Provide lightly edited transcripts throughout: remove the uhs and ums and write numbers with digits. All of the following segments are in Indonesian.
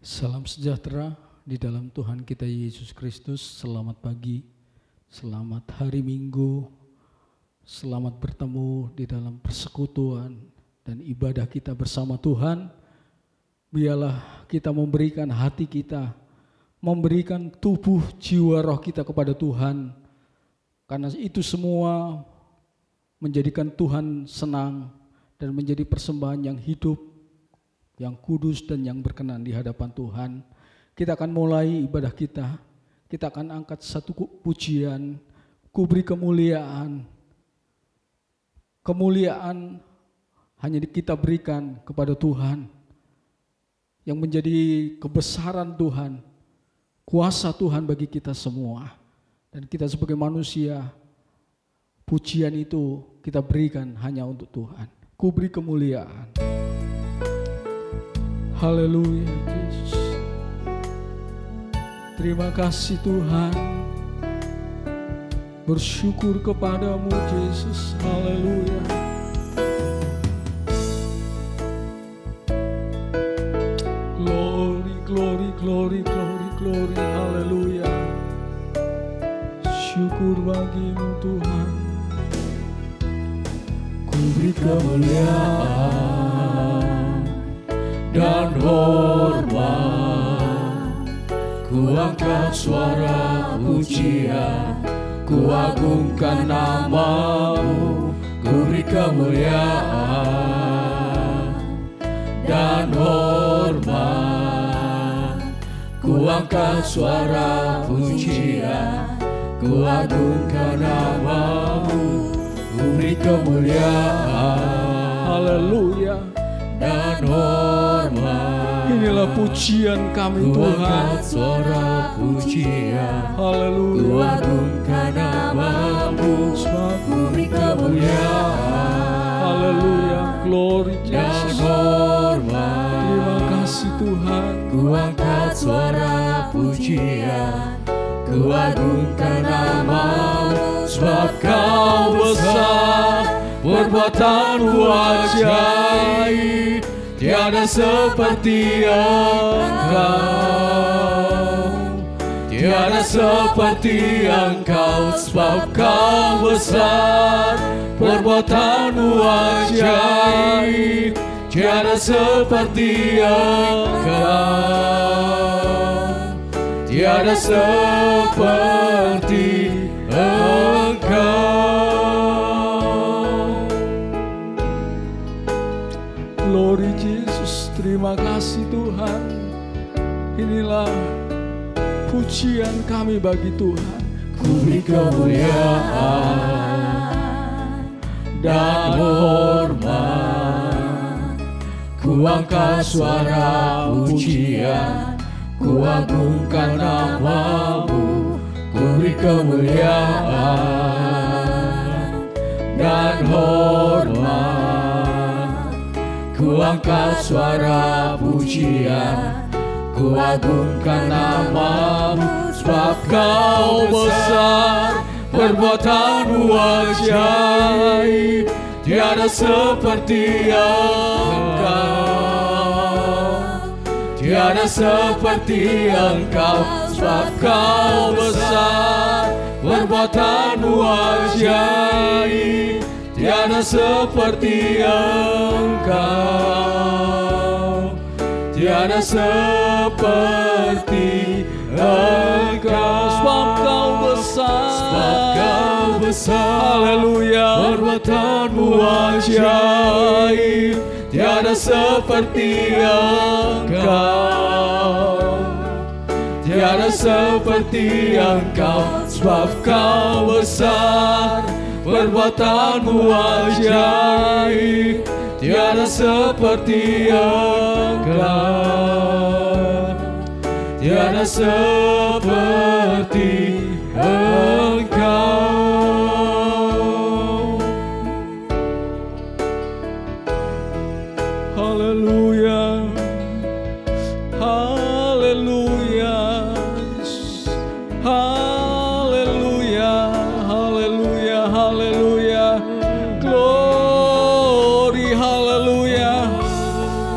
Salam sejahtera di dalam Tuhan kita Yesus Kristus. Selamat pagi, selamat hari Minggu, selamat bertemu di dalam persekutuan dan ibadah kita bersama Tuhan. Biarlah kita memberikan hati kita, memberikan tubuh, jiwa, roh kita kepada Tuhan. Karena itu semua menjadikan Tuhan senang dan menjadi persembahan yang hidup, yang kudus dan yang berkenan di hadapan Tuhan. Kita akan mulai ibadah kita. Kita akan angkat satu pujian, ku beri kemuliaan. Kemuliaan hanya kita berikan kepada Tuhan. Yang menjadi kebesaran Tuhan, kuasa Tuhan bagi kita semua. Dan kita sebagai manusia, pujian itu kita berikan hanya untuk Tuhan. Ku beri kemuliaan. Haleluya Yesus. Terima kasih Tuhan. Bersyukur kepadamu Yesus. Haleluya. Glory, glory, glory, glory, glory. Haleluya. Syukur bagimu Tuhan. Ku beri kemuliaan dan hormat, ku angkat suara pujian, ku agungkan namamu, ku beri kemuliaan dan hormat, ku angkat suara pujian, ku agungkan namamu, ku beri kemuliaan. Haleluya. Dan hormat, inilah pujian kami Tuhan. Ku angkat suara pujian, haleluya. Ku agungkan namamu, ku beri kemuliaan. Haleluya, glory dan hormat. Terima kasih Tuhan. Ku angkat suara pujian, ku agungkan namamu, sebab Kau besar, perbuatanmu ajaib, tiada seperti Engkau, tiada seperti Engkau, sebab Kau besar, perbuatanmu ajaib, tiada seperti Engkau, tiada seperti Engkau. Glory Yesus, terima kasih Tuhan. Inilah pujian kami bagi Tuhan. Ku beri kemuliaan dan hormat, ku angkat suara pujian, ku agungkan namamu, ku beri kemuliaan dan hormat, ku angkat suara pujian, ku agungkan namamu, sebab Kau besar, perbuatanmu ajaib, tiada seperti Engkau, tiada seperti Engkau, sebab Kau besar, perbuatanmu ajaib, tiada seperti Engkau, tiada seperti Engkau, sebab Kau besar, sebab Kau besar, haleluya, perbuatanmu ajaib, tiada seperti Engkau, tiada seperti Engkau, sebab Kau besar, perbuatanmu ajaib, tiada seperti Engkau, tiada seperti Engkau. Haleluya, haleluya, haleluya, haleluya, haleluya, glory, haleluya,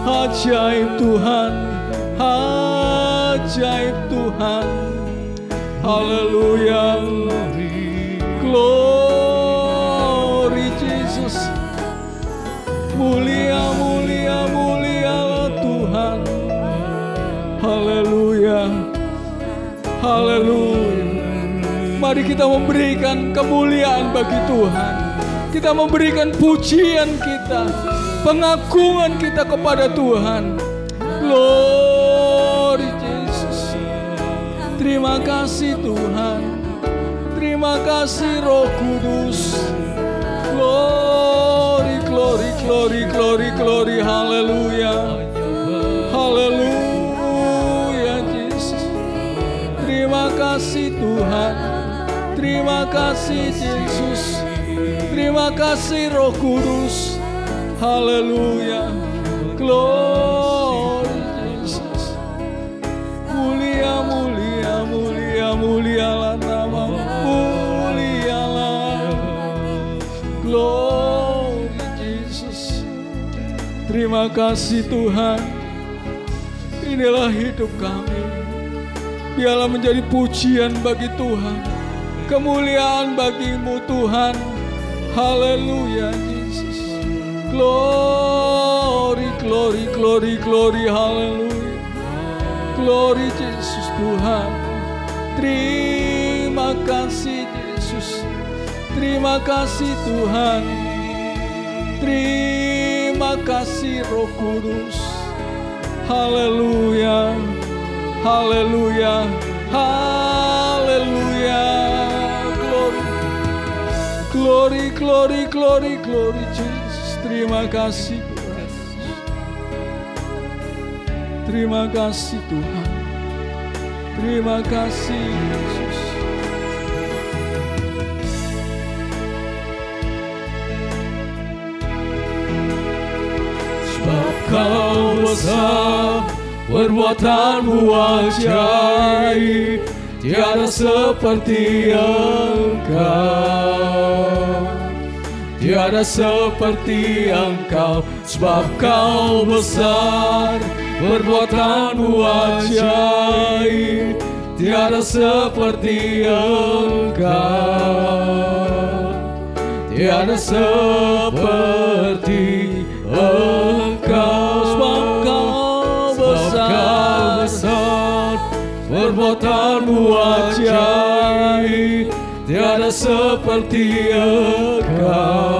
ajaib Tuhan, haleluya. Tuhan. Haleluya. Glory Jesus. Mulia, mulia, mulialah Tuhan. Haleluya. Haleluya. Mari kita memberikan kemuliaan bagi Tuhan. Kita memberikan pujian kita, pengagungan kita kepada Tuhan. Glory Jesus. Terima kasih Tuhan. Terima kasih Roh Kudus. Glory, glory, glory, glory, glory. Haleluya. Haleluya Jesus. Terima kasih Tuhan. Terima kasih Yesus. Terima kasih Roh Kudus. Haleluya. Glory Jesus. Mulia, mulia, mulia, mulialah namamu. Mulialah. Glory Jesus. Terima kasih Tuhan. Inilah hidup kami. Biarlah menjadi pujian bagi Tuhan. Kemuliaan bagimu Tuhan. Haleluya Jesus. Glory, glory, glory, glory. Haleluya. Glory Jesus Tuhan. Terima kasih Yesus. Terima kasih Tuhan. Terima kasih Roh Kudus. Haleluya. Haleluya. Haleluya. Glory, glory, glory, glory Jesus. Terima kasih Tuhan. Terima kasih Tuhan. Terima kasih Yesus. Sebab Kau besar, perbuatanmu ajaib, tiada seperti Engkau, tiada seperti Engkau. Sebab Kau besar, perbuatanmu ajaib, tiada seperti Engkau, tiada seperti Engkau. Sebab Kau besar, perbuatanmu ajaib, tiada seperti Engkau,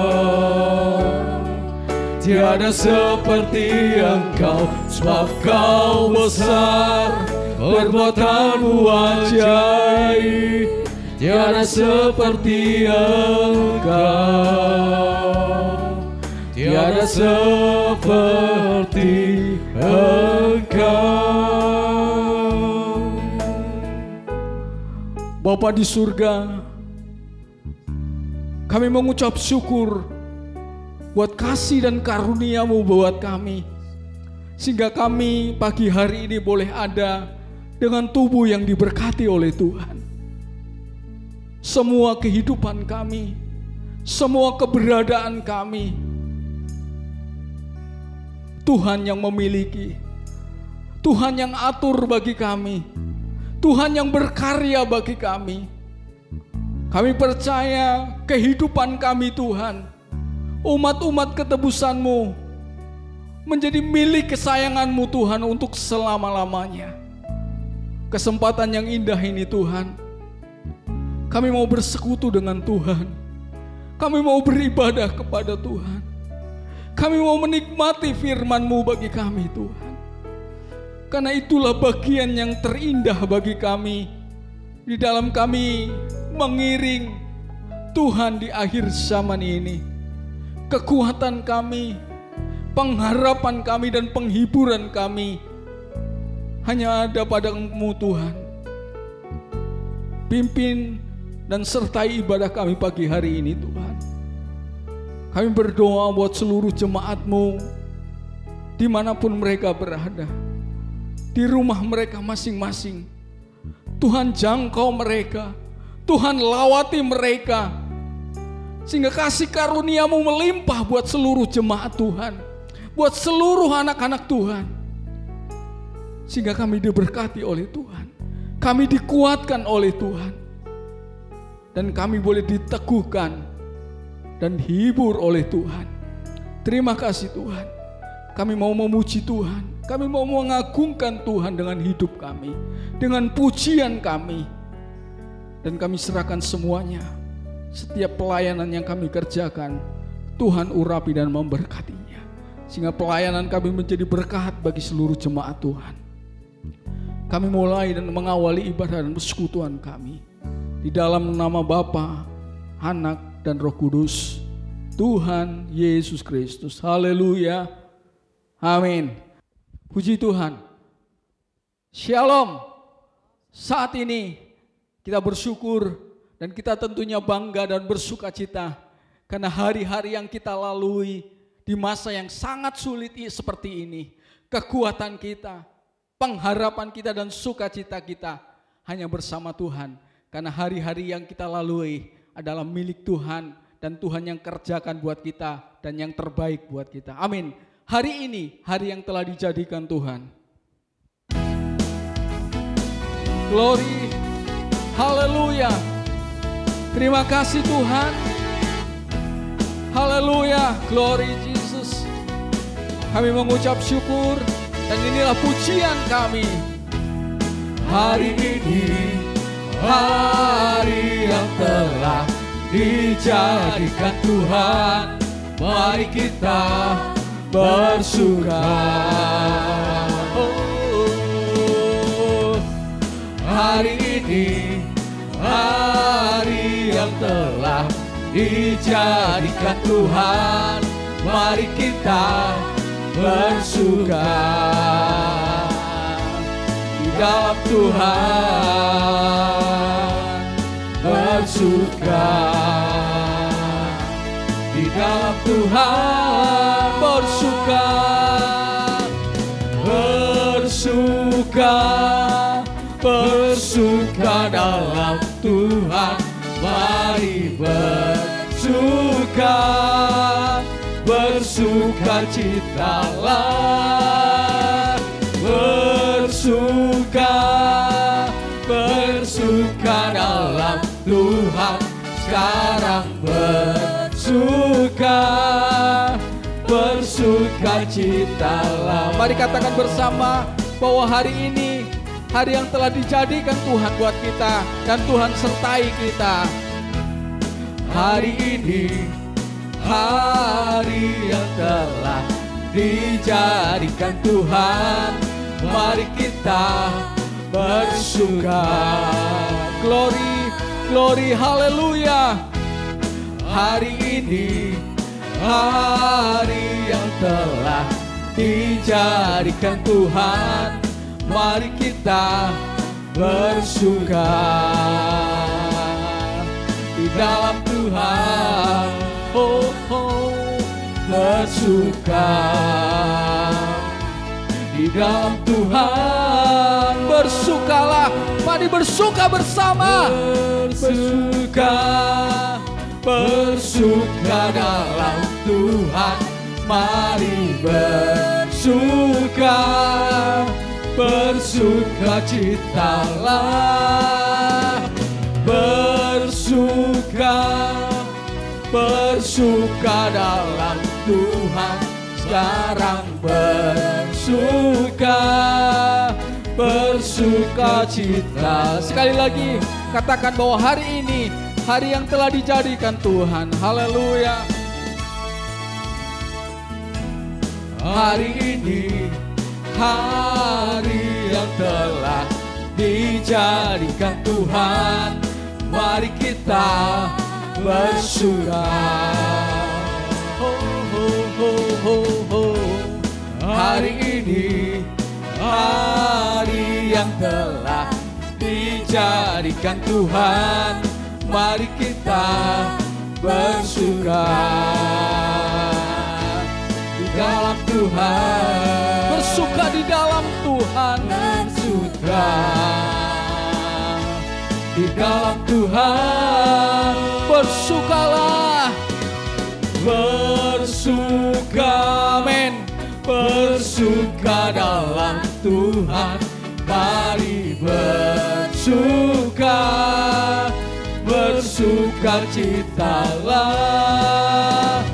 tiada seperti Engkau. Sebab Kau besar, perbuatanmu ajaib, tiada seperti Engkau, tiada seperti Engkau. Bapa di surga, kami mengucap syukur buat kasih dan karunia-Mu buat kami, sehingga kami pagi hari ini boleh ada dengan tubuh yang diberkati oleh Tuhan. Semua kehidupan kami, semua keberadaan kami, Tuhan yang memiliki, Tuhan yang atur bagi kami, Tuhan yang berkarya bagi kami. Kami percaya kehidupan kami Tuhan, umat-umat ketebus-Mu menjadi milik kesayangan-Mu Tuhan untuk selama-lamanya. Kesempatan yang indah ini Tuhan, kami mau bersekutu dengan Tuhan, kami mau beribadah kepada Tuhan, kami mau menikmati firman-Mu bagi kami Tuhan. Karena itulah bagian yang terindah bagi kami di dalam kami mengiring Tuhan di akhir zaman ini. Kekuatan kami, pengharapan kami dan penghiburan kami hanya ada pada-Mu Tuhan. Pimpin dan sertai ibadah kami pagi hari ini Tuhan. Kami berdoa buat seluruh jemaat-Mu dimanapun mereka berada, di rumah mereka masing-masing. Tuhan jangkau mereka, Tuhan lawati mereka, sehingga kasih karunia-Mu melimpah buat seluruh jemaat Tuhan, buat seluruh anak-anak Tuhan, sehingga kami diberkati oleh Tuhan. Kami dikuatkan oleh Tuhan. Dan kami boleh diteguhkan dan hibur oleh Tuhan. Terima kasih Tuhan. Kami mau memuji Tuhan. Kami mau mengagungkan Tuhan dengan hidup kami, dengan pujian kami. Dan kami serahkan semuanya. Setiap pelayanan yang kami kerjakan, Tuhan urapi dan memberkatinya. Sehingga pelayanan kami menjadi berkat bagi seluruh jemaat Tuhan. Kami mulai dan mengawali ibadah dan persekutuan kami di dalam nama Bapa, Anak, dan Roh Kudus, Tuhan Yesus Kristus. Haleluya. Amin. Puji Tuhan. Shalom. Saat ini kita bersyukur dan kita tentunya bangga dan bersuka cita karena hari-hari yang kita lalui di masa yang sangat sulit seperti ini, kekuatan kita, pengharapan kita dan sukacita kita hanya bersama Tuhan. Karena hari-hari yang kita lalui adalah milik Tuhan dan Tuhan yang kerjakan buat kita dan yang terbaik buat kita. Amin. Hari ini hari yang telah dijadikan Tuhan. Glory, haleluya. Terima kasih Tuhan. Haleluya, glory Jesus. Kami mengucap syukur dan inilah pujian kami. Hari ini hari yang telah dijadikan Tuhan, mari kita bersuka. Hari ini hari yang telah dijadikan Tuhan, mari kita bersuka di dalam Tuhan. Bersuka di dalam Tuhan, bersuka, bersuka, bersuka dalam Tuhan. Mari bersuka, bersuka citalah, bersuka, bersuka dalam Tuhan. Sekarang bersuka, bersuka citalah. Mari katakan bersama bahwa hari ini hari yang telah dijadikan Tuhan buat kita dan Tuhan sertai kita. Hari ini hari yang telah dijadikan Tuhan, mari kita bersuka. Glory, glory, haleluya. Hari ini hari yang telah dijadikan Tuhan, mari kita bersuka di dalam Tuhan. Oh, oh, bersuka di dalam Tuhan. Bersukalah, mari bersuka bersama. Bersuka, bersuka dalam Tuhan. Mari bersuka, bersuka citalah. Bersuka, bersuka dalam Tuhan. Sekarang bersuka, bersuka cita. Sekali lagi katakan bahwa hari ini hari yang telah dijadikan Tuhan. Haleluya. Hari ini hari yang telah dijadikan Tuhan, mari kita bersuka. Hari ini hari yang telah dijadikan Tuhan, mari kita bersuka di dalam Tuhan. Bersuka di dalam Tuhan. Bersuka di dalam Tuhan. Bersukalah, bersuka, amin. Bersuka dalam Tuhan. Mari bersuka bersuka, bersukacitalah,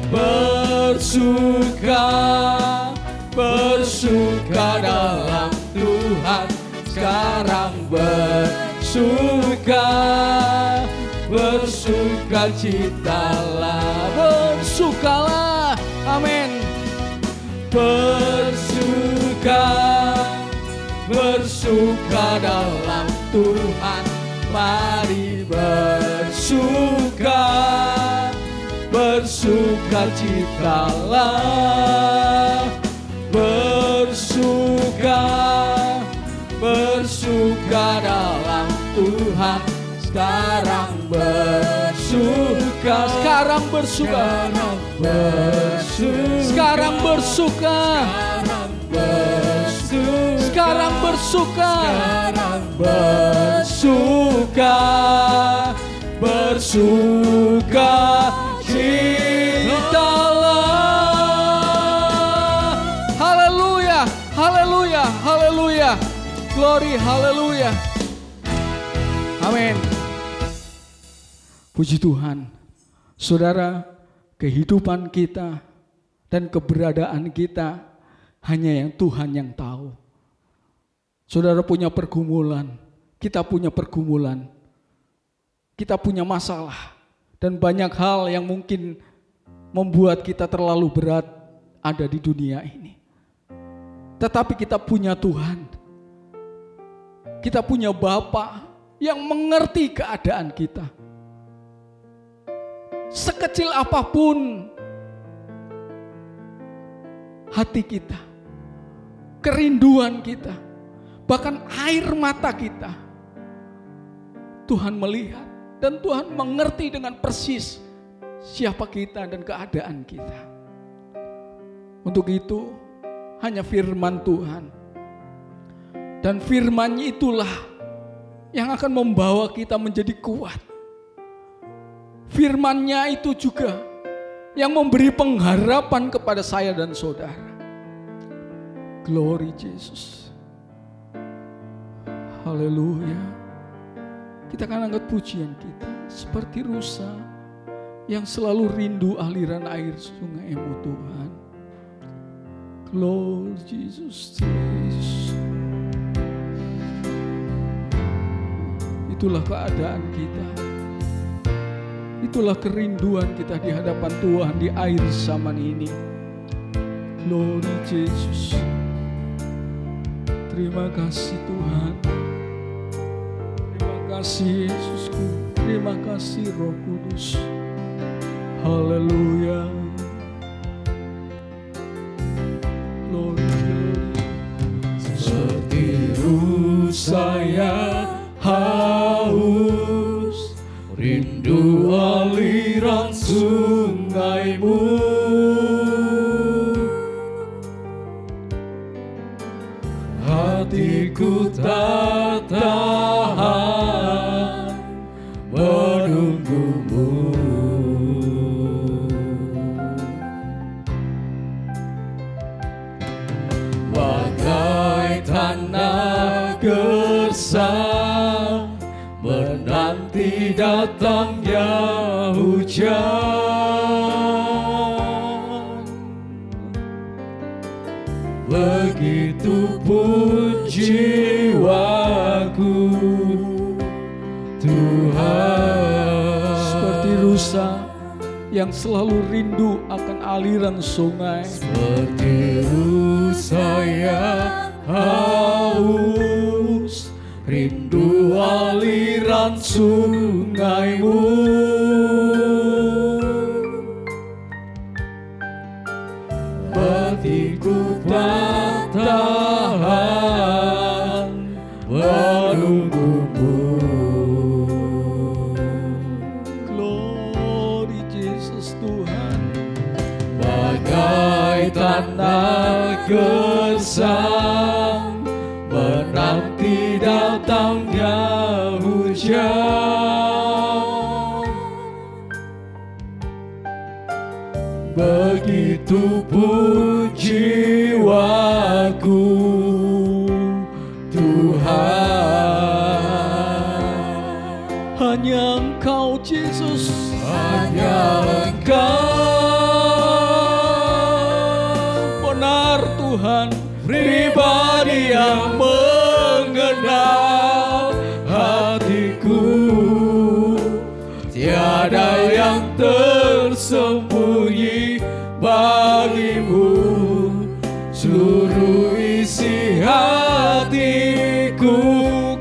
bersuka, bersuka dalam Tuhan. Sekarang bersuka, bersukacitalah, bersukalah, amin. Bersuka, bersuka dalam Tuhan. Mari bersuka, bersukacitalah, bersuka, bersuka dalam Tuhan. Sekarang bersuka, sekarang bersuka, sekarang bersuka, sekarang bersuka, bersuka, bersuka citalah. Haleluya, haleluya, haleluya, glory, haleluya, amin. Puji Tuhan, saudara, kehidupan kita dan keberadaan kita hanya yang Tuhan yang tahu. Saudara punya pergumulan, kita punya pergumulan, kita punya masalah, dan banyak hal yang mungkin membuat kita terlalu berat ada di dunia ini. Tetapi kita punya Tuhan, kita punya Bapa yang mengerti keadaan kita. Sekecil apapun hati kita, kerinduan kita, bahkan air mata kita, Tuhan melihat dan Tuhan mengerti dengan persis siapa kita dan keadaan kita. Untuk itu hanya firman Tuhan, dan firman-Nya itulah yang akan membawa kita menjadi kuat. Firman-Nya itu juga yang memberi pengharapan kepada saya dan saudara. Glory Jesus. Haleluya. Kita akan angkat pujian kita seperti rusa yang selalu rindu aliran air sungai-Mu Tuhan. Glory Jesus. Itulah keadaan kita. Itulah kerinduan kita di hadapan Tuhan di akhir zaman ini. Glory Jesus. Terima kasih Tuhan. Terima kasih Yesusku. Terima kasih Roh Kudus. Haleluya. Glory, glory. Seperti rusa yang haus, rindu aliran sungai-Mu. Hatiku tak tahan menunggu-Mu. Bagai tanah gersang menanti datangnya hujan, begitu pun jiwaku Tuhan. Seperti rusa yang selalu rindu akan aliran sungai, seperti rusa yang haus, rindu aliran sungai-Mu. Hatiku tak tahan menunggu-Mu. Glory Jesus Tuhan. Bagai tanah gersang menanti datangnya hujan, begitu pun jiwaku Tuhan. Yesus. hanya Engkau. Benar Tuhan, Pribadi yang mengenal hatiku, tiada yang tersembunyi bagimu. Seluruh isi hatiku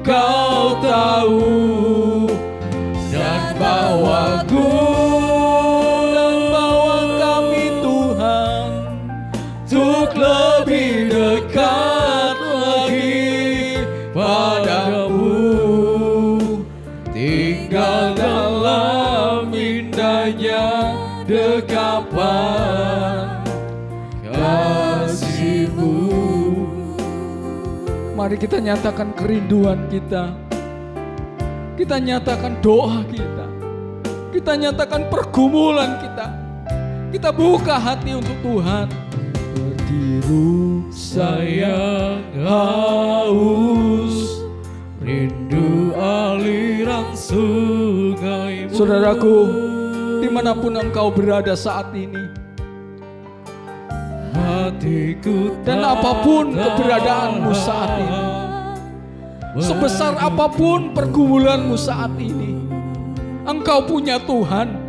Kau tahu, dan bawaku dan bawa kami Tuhan untuk lebih dekat lagi padamu, tinggal dalam indahnya dekapan kasih-Mu. Mari kita nyatakan kerinduan kita. Kita nyatakan doa kita. Kita nyatakan pergumulan kita. Kita buka hati untuk Tuhan. Berdiru Sayang haus, rindu aliran sungai-Mu. Saudaraku, dimanapun engkau berada saat ini, hatiku dan apapun keberadaanmu saat ini, sebesar apapun pergumulanmu saat ini, engkau punya Tuhan.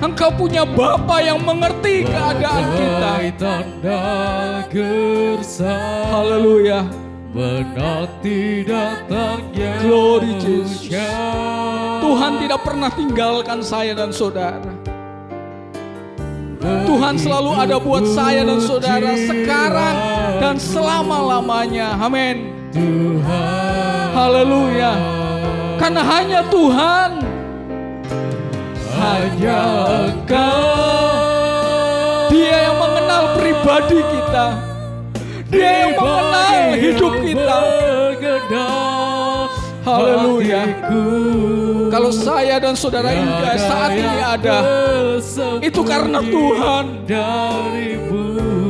Engkau punya Bapa yang mengerti keadaan kita. Tanda gersang, Haleluya. menanti datangnya Glory Jesus. hujan. Tuhan tidak pernah tinggalkan saya dan saudara. Tuhan selalu ada buat saya dan saudara sekarang dan selama-lamanya. Amin. Tuhan, Haleluya. Karena hanya Tuhan, hanya Engkau, Dia yang mengenal pribadi kita. Dia yang mengenal hidup kita. Haleluya. Kalau saya dan saudara Indah saat ini ada, itu karena Tuhan.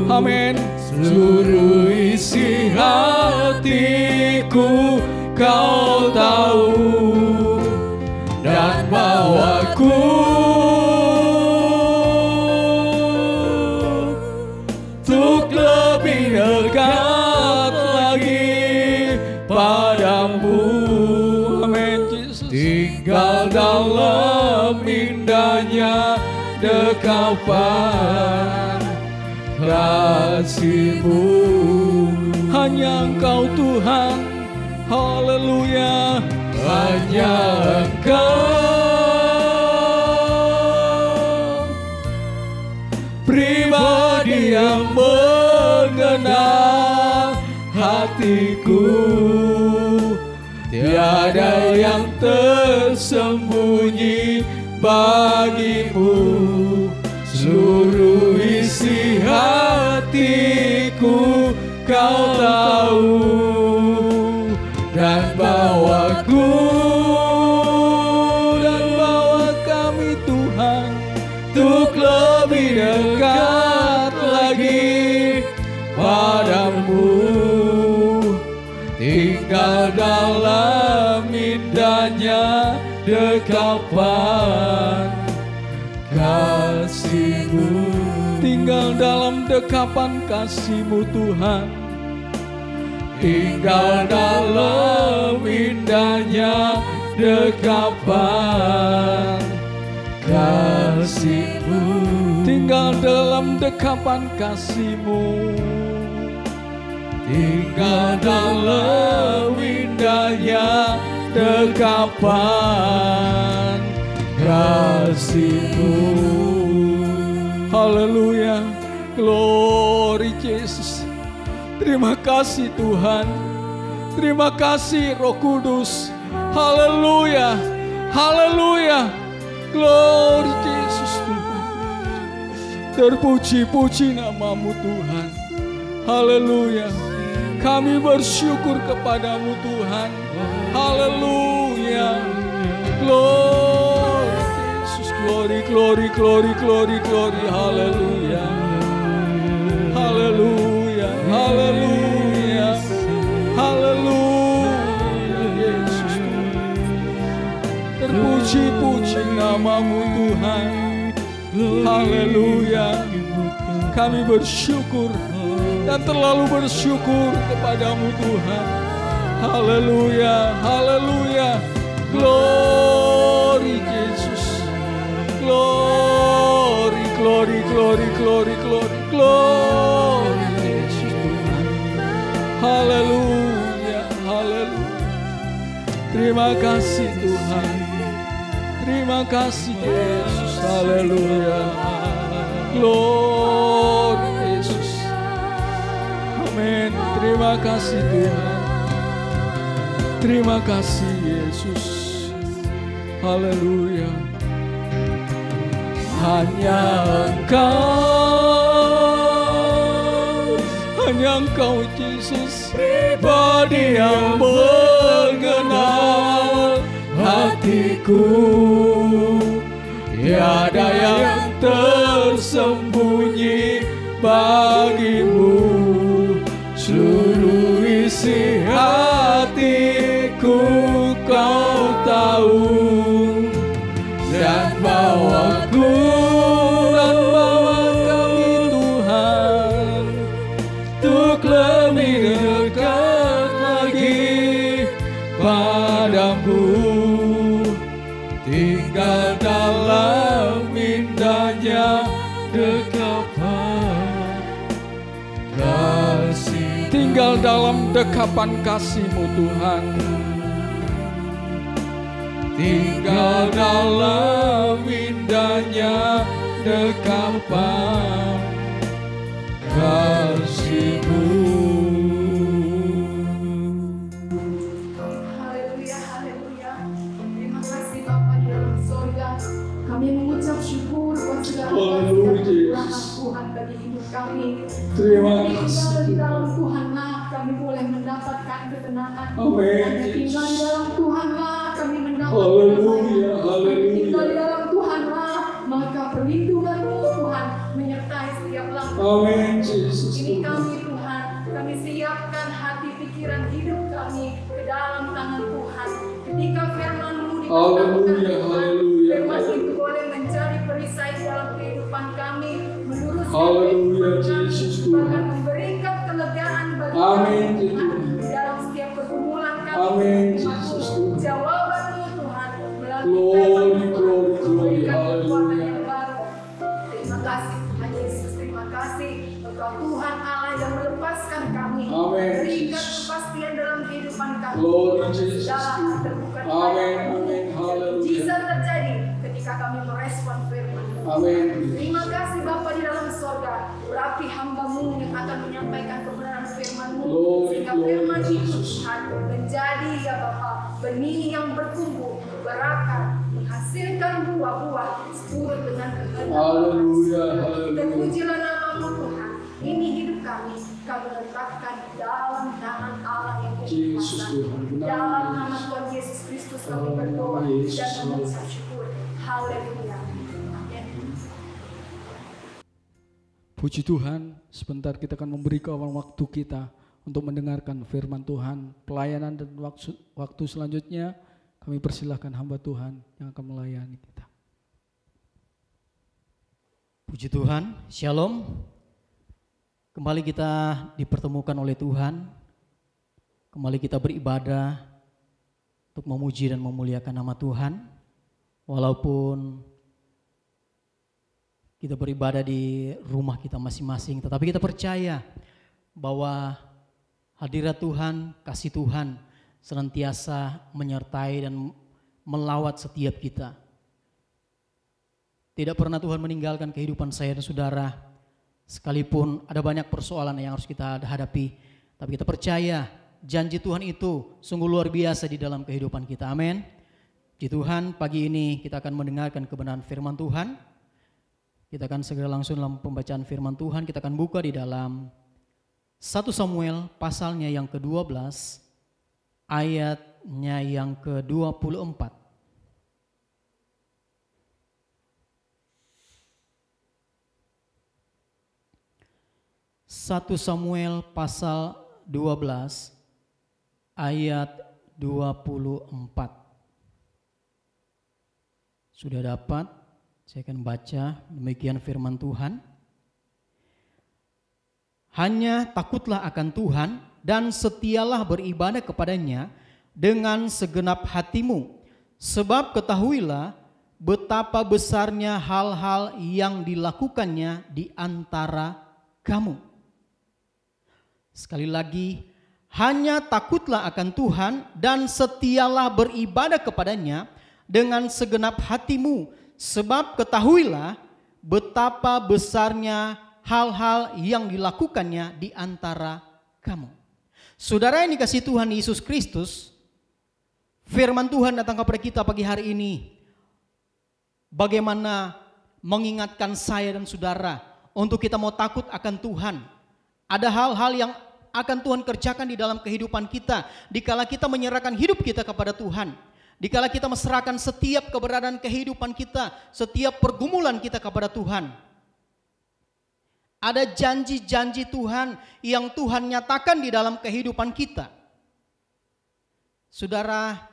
Amin. Seluruh isi hatiku Kau tahu, dan bawaku untuk lebih dekat lagi padamu. Amin Yesus. Tinggal dalam indahnya dekapan kasih-Mu. Hanya Engkau Tuhan. Haleluya. Hanya Engkau, pribadi yang mengenal hatiku, tiada yang tersembunyi bagimu. Seluruh isi hatiku Kau tahu, dan bawaku Dan bawa kami Tuhan untuk lebih dekat lagi padamu, tinggal dalam indahnya dekapan kasih-Mu. tinggal dalam dekapan kasih-Mu Tuhan. Tinggal dalam indahnya dekapan kasih-Mu. Tinggal dalam dekapan kasih-Mu. Tinggal dalam indahnya dekapan kasih-Mu. Haleluya. Glory Yesus. Terima kasih Tuhan. Terima kasih Roh Kudus. Haleluya. Haleluya. Glory Yesus Tuhan. Terpuji-puji nama-Mu Tuhan. Haleluya. Kami bersyukur kepadamu Tuhan. Haleluya. Glory Yesus. Glory, glory, glory, glory, glory. Haleluya. Haleluya. Haleluya. Haleluya. Yesus. Terpuji-puji Haleluya. Kami bersyukur dan terlalu bersyukur kepadamu Tuhan. Haleluya, haleluya. Glory Yesus. Glory, glory, glory, glory, glory, glory Yesus Tuhan. Haleluya, haleluya. Terima kasih Tuhan. Terima kasih Yesus. Haleluya. Glory Yesus. Amin. Terima kasih Tuhan. Terima kasih Yesus. Haleluya. Hanya Engkau Yesus, pribadi yang mengenal hatiku. Tiada yang tersembunyi bagimu. Seluruh isi hatiku Kau tahu. Dan bawa kami Tuhan untuk lebih dekat lagi padamu. Tinggal dalam indahnya dekapan kasih. Tinggal dalam dekapan kasih-Mu Tuhan. Tinggal dalam indahnya dekapan kasih-Mu. Haleluya, haleluya. Terima kasih Bapa di dalam surga. Kami mengucap syukur buat segala kekurangan Tuhan bagi hidup kami. Terima kasih. Di dalam Tuhanlah kami boleh mendapatkan ketenangan. Amin. Tinggal di dalam Tuhanlah kami mendapatkan Haleluya, haleluya. Tinggal di dalam Tuhanlah maka perlindungan-Mu Tuhan menyertai setiap langkah. Amin Yesus. Ini kami Tuhan, kami siapkan hati pikiran hidup kami ke dalam tangan Tuhan. Ketika firman-Mu dikatakan Tuhan, firman itu boleh menjadi perisai dalam kehidupan kami, meluruskan kehidupan kami, bahkan memberikan kelegaan bagi kami Tuhan di dalam setiap pergumulan kami. Amin Yesus. Jawaban-Mu Tuhan melalui memberikan kekuatan yang baru. Terima kasih Tuhan Yesus, terima kasih Engkau Tuhan Allah yang melepaskan kami, berikan kepastian dalam kehidupan kami. Segala terbuka Amin. Haleluya. Mujizat terjadi ketika kami merespon firman. Amin. Terima kasih Bapa di dalam sorga, berapi hamba-Mu yang akan menyampaikan kebenaran firman-Mu, sehingga firman itu Tuhan menjadi ya Bapa benih yang bertumbuh, berakar, menghasilkan buah-buah seturut dengan kehendak. Haleluya. Terpujilah nama-Mu Tuhan. Ini hidup kami letakkan dalam tangan Allah yang berkuasa. Dalam nama Tuhan Yesus Kristus kami berdoa dan mengucap syukur. Haleluya. Amin. Puji Tuhan, sebentar kita akan memberi kawan waktu kita untuk mendengarkan firman Tuhan. Pelayanan dan waktu selanjutnya kami persilahkan hamba Tuhan yang akan melayani kita. Puji Tuhan, Shalom. Kembali kita dipertemukan oleh Tuhan. Kembali kita beribadah untuk memuji dan memuliakan nama Tuhan. Walaupun kita beribadah di rumah kita masing-masing, tetapi kita percaya bahwa hadirat Tuhan, kasih Tuhan senantiasa menyertai dan melawat setiap kita. Tidak pernah Tuhan meninggalkan kehidupan saya dan saudara, sekalipun ada banyak persoalan yang harus kita hadapi, tapi kita percaya janji Tuhan itu sungguh luar biasa di dalam kehidupan kita. Amin. Di Tuhan, pagi ini kita akan mendengarkan kebenaran firman Tuhan. Kita akan segera langsung dalam pembacaan firman Tuhan. Kita akan buka di dalam 1 Samuel pasalnya yang ke-12, ayatnya yang ke-24. 1 Samuel pasal 12 ayat 24. Sudah dapat? Saya akan baca demikian firman Tuhan. Hanya takutlah akan Tuhan dan setialah beribadah kepadanya dengan segenap hatimu. Sebab ketahuilah betapa besarnya hal-hal yang dilakukannya di antara kamu. Sekali lagi, hanya takutlah akan Tuhan dan setialah beribadah kepadanya dengan segenap hatimu. Sebab ketahuilah betapa besarnya hal-hal yang dilakukannya di antara kamu. Saudara yang dikasihi Tuhan Yesus Kristus, firman Tuhan datang kepada kita pagi hari ini. Bagaimana mengingatkan saya dan saudara untuk kita mau takut akan Tuhan. Ada hal-hal yang akan Tuhan kerjakan di dalam kehidupan kita dikala kita menyerahkan hidup kita kepada Tuhan. Dikala kita menyerahkan setiap keberadaan kehidupan kita, setiap pergumulan kita kepada Tuhan. Ada janji-janji Tuhan yang Tuhan nyatakan di dalam kehidupan kita. Saudara,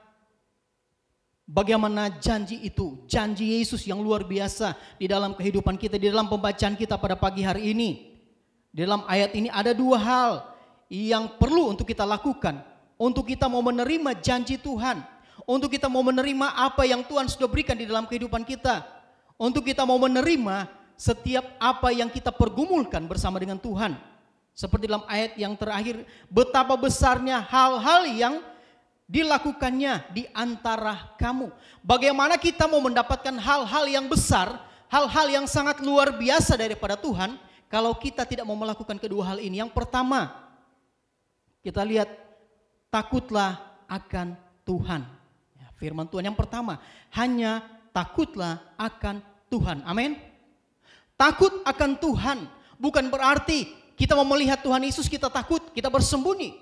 bagaimana janji itu? Janji Yesus yang luar biasa di dalam kehidupan kita, di dalam pembacaan kita pada pagi hari ini. Di dalam ayat ini ada dua hal yang perlu untuk kita lakukan. Untuk kita mau menerima janji Tuhan. Untuk kita mau menerima apa yang Tuhan sudah berikan di dalam kehidupan kita. Untuk kita mau menerima setiap apa yang kita pergumulkan bersama dengan Tuhan. Seperti dalam ayat yang terakhir, betapa besarnya hal-hal yang dilakukannya di antara kamu. Bagaimana kita mau mendapatkan hal-hal yang besar, hal-hal yang sangat luar biasa daripada Tuhan, kalau kita tidak mau melakukan kedua hal ini. Yang pertama, kita lihat, takutlah akan Tuhan. Firman Tuhan yang pertama, hanya takutlah akan Tuhan. Amin. Takut akan Tuhan bukan berarti kita mau melihat Tuhan Yesus kita takut, kita bersembunyi.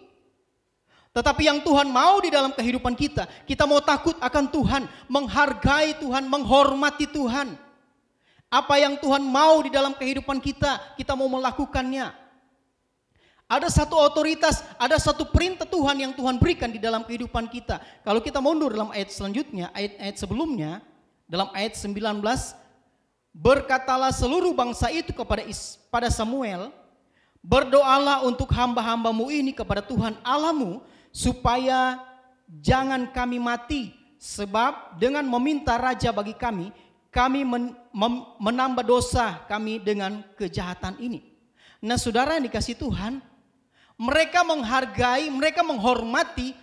Tetapi yang Tuhan mau di dalam kehidupan kita mau takut akan Tuhan, menghargai Tuhan, menghormati Tuhan. Apa yang Tuhan mau di dalam kehidupan kita mau melakukannya. Ada satu otoritas, ada satu perintah Tuhan yang Tuhan berikan di dalam kehidupan kita. Kalau kita mundur dalam ayat selanjutnya, ayat sebelumnya, dalam ayat 19, berkatalah seluruh bangsa itu pada Samuel, berdoalah untuk hamba-hambamu ini kepada Tuhan Allahmu, supaya jangan kami mati, sebab dengan meminta raja bagi kami menambah dosa kami dengan kejahatan ini. Nah saudara yang dikasihi Tuhan, mereka menghargai, mereka menghormati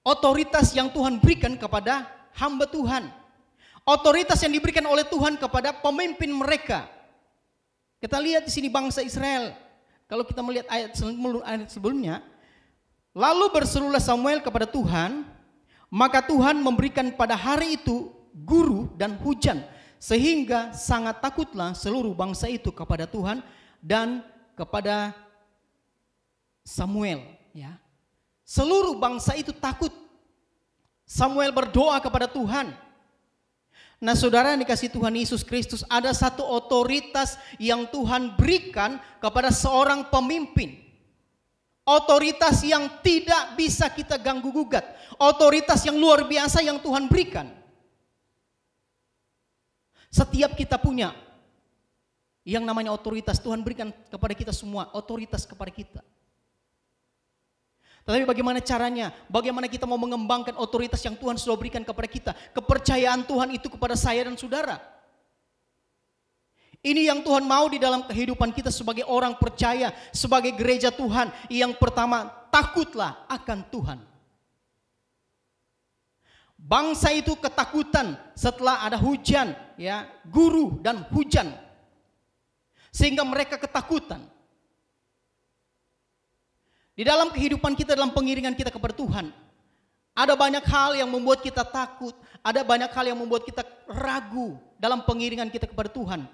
otoritas yang Tuhan berikan kepada hamba Tuhan. Otoritas yang diberikan oleh Tuhan kepada pemimpin mereka. Kita lihat di sini bangsa Israel. Kalau kita melihat ayat sebelumnya, lalu berserulah Samuel kepada Tuhan, maka Tuhan memberikan pada hari itu guru dan hujan, sehingga sangat takutlah seluruh bangsa itu kepada Tuhan dan kepada Samuel, ya. Seluruh bangsa itu takut. Samuel berdoa kepada Tuhan. Nah, saudara yang dikasihi Tuhan Yesus Kristus, ada satu otoritas yang Tuhan berikan kepada seorang pemimpin. Otoritas yang tidak bisa kita ganggu gugat. Otoritas yang luar biasa yang Tuhan berikan. Setiap kita punya yang namanya otoritas. Tuhan berikan kepada kita semua otoritas kepada kita. Tetapi bagaimana caranya? Bagaimana kita mau mengembangkan otoritas yang Tuhan sudah berikan kepada kita? Kepercayaan Tuhan itu kepada saya dan saudara. Ini yang Tuhan mau di dalam kehidupan kita sebagai orang percaya, sebagai gereja Tuhan. Yang pertama, takutlah akan Tuhan. Bangsa itu ketakutan setelah ada hujan, ya, guru dan hujan. Sehingga mereka ketakutan. Di dalam kehidupan kita, dalam pengiringan kita kepada Tuhan, ada banyak hal yang membuat kita takut, ada banyak hal yang membuat kita ragu dalam pengiringan kita kepada Tuhan.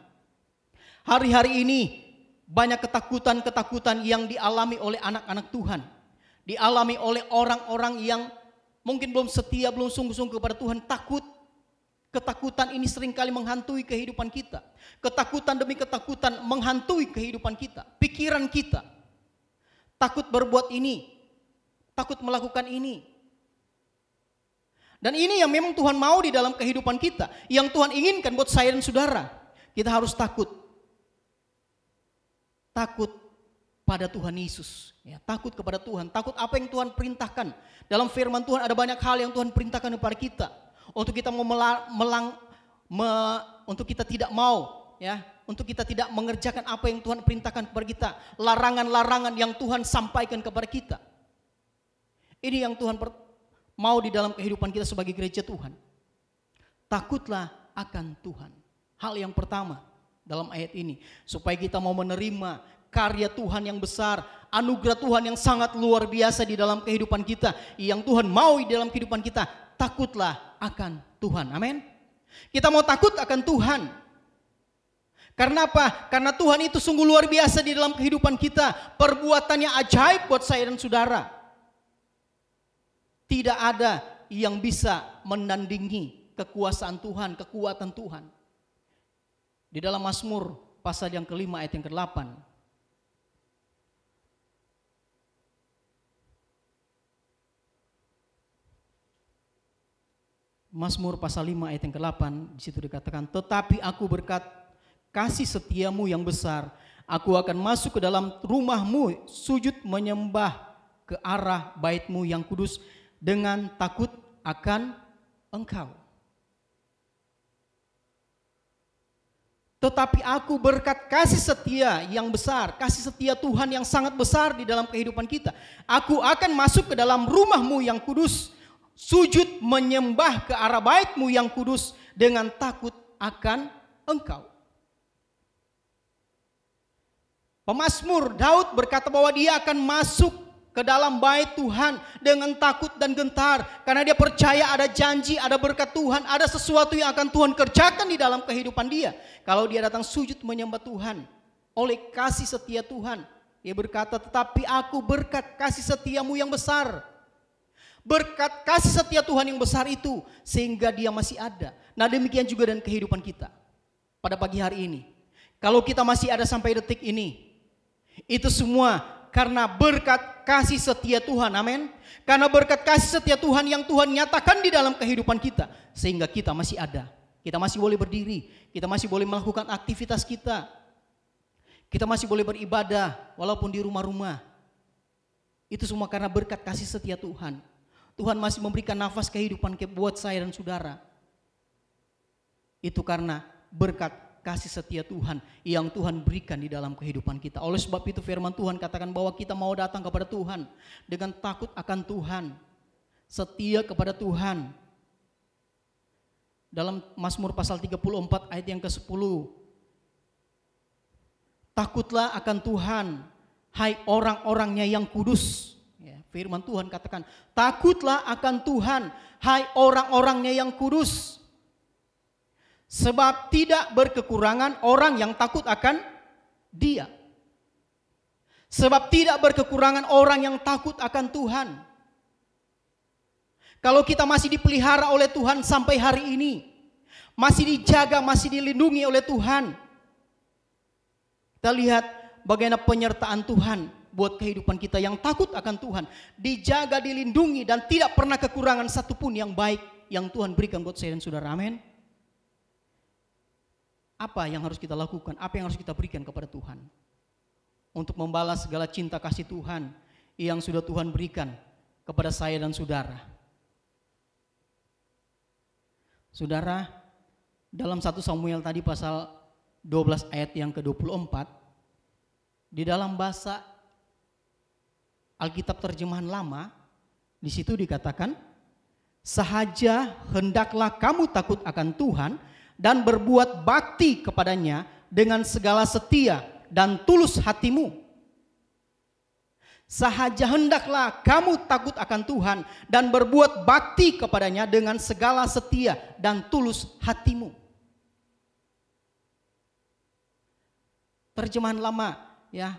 Hari-hari ini banyak ketakutan-ketakutan yang dialami oleh anak-anak Tuhan, dialami oleh orang-orang yang mungkin belum setia, belum sungguh-sungguh kepada Tuhan, takut. Ketakutan ini seringkali menghantui kehidupan kita. Ketakutan demi ketakutan menghantui kehidupan kita, pikiran kita. Takut berbuat ini, takut melakukan ini. Dan ini yang memang Tuhan mau di dalam kehidupan kita. Yang Tuhan inginkan buat saya dan saudara. Kita harus takut. Takut pada Tuhan Yesus. Ya, takut kepada Tuhan. Takut apa yang Tuhan perintahkan. Dalam firman Tuhan ada banyak hal yang Tuhan perintahkan kepada kita. Untuk kita mau untuk kita tidak mau. Ya, untuk kita tidak mengerjakan apa yang Tuhan perintahkan kepada kita. Larangan-larangan yang Tuhan sampaikan kepada kita. Ini yang Tuhan mau di dalam kehidupan kita sebagai gereja Tuhan. Takutlah akan Tuhan. Hal yang pertama dalam ayat ini. Supaya kita mau menerima karya Tuhan yang besar. Anugerah Tuhan yang sangat luar biasa di dalam kehidupan kita. Yang Tuhan mau di dalam kehidupan kita. Takutlah akan Tuhan. Amin. Kita mau takut akan Tuhan. Karena apa? Karena Tuhan itu sungguh luar biasa di dalam kehidupan kita. Perbuatannya ajaib buat saya dan saudara. Tidak ada yang bisa menandingi kekuasaan Tuhan, kekuatan Tuhan. Di dalam Mazmur pasal yang ke-5 ayat yang ke-8. Mazmur pasal 5 ayat yang ke-8, di situ dikatakan, tetapi aku berkat kasih setiamu yang besar, aku akan masuk ke dalam rumahmu, sujud menyembah ke arah baitmu yang kudus, dengan takut akan Engkau. Tetapi aku berkat kasih setia yang besar, kasih setia Tuhan yang sangat besar di dalam kehidupan kita. Aku akan masuk ke dalam rumahmu yang kudus, sujud menyembah ke arah baitmu yang kudus, dengan takut akan Engkau. Pemazmur Daud berkata bahwa dia akan masuk ke dalam bait Tuhan dengan takut dan gentar. Karena dia percaya ada janji, ada berkat Tuhan, ada sesuatu yang akan Tuhan kerjakan di dalam kehidupan dia. Kalau dia datang sujud menyembah Tuhan oleh kasih setia Tuhan. Dia berkata, tetapi aku berkat kasih setiamu yang besar. Berkat kasih setia Tuhan yang besar itu sehingga dia masih ada. Nah demikian juga dengan kehidupan kita. Pada pagi hari ini. Kalau kita masih ada sampai detik ini. Itu semua karena berkat kasih setia Tuhan, amin. Karena berkat kasih setia Tuhan yang Tuhan nyatakan di dalam kehidupan kita. Sehingga kita masih ada. Kita masih boleh berdiri. Kita masih boleh melakukan aktivitas kita. Kita masih boleh beribadah walaupun di rumah-rumah. Itu semua karena berkat kasih setia Tuhan. Tuhan masih memberikan nafas kehidupan buat saya dan saudara. Itu karena berkat kasih setia Tuhan yang Tuhan berikan di dalam kehidupan kita. Oleh sebab itu firman Tuhan katakan bahwa kita mau datang kepada Tuhan dengan takut akan Tuhan, setia kepada Tuhan. Dalam Mazmur pasal 34 ayat yang ke-10. Takutlah akan Tuhan, hai orang-orangnya yang kudus. Ya, firman Tuhan katakan, takutlah akan Tuhan, hai orang-orangnya yang kudus. Sebab tidak berkekurangan orang yang takut akan Dia. Sebab tidak berkekurangan orang yang takut akan Tuhan. Kalau kita masih dipelihara oleh Tuhan sampai hari ini, masih dijaga, masih dilindungi oleh Tuhan. Kita lihat bagaimana penyertaan Tuhan buat kehidupan kita yang takut akan Tuhan. Dijaga, dilindungi, dan tidak pernah kekurangan satupun yang baik yang Tuhan berikan buat saya dan saudara. Amin. Apa yang harus kita lakukan? Apa yang harus kita berikan kepada Tuhan? Untuk membalas segala cinta kasih Tuhan yang sudah Tuhan berikan kepada saya dan saudara. Saudara, dalam 1 Samuel tadi pasal 12 ayat yang ke-24, di dalam bahasa Alkitab terjemahan lama, di situ dikatakan, sahaja hendaklah kamu takut akan Tuhan dan berbuat bakti kepadanya dengan segala setia dan tulus hatimu. Sahaja hendaklah kamu takut akan Tuhan dan berbuat bakti kepadanya dengan segala setia dan tulus hatimu. Terjemahan lama, ya.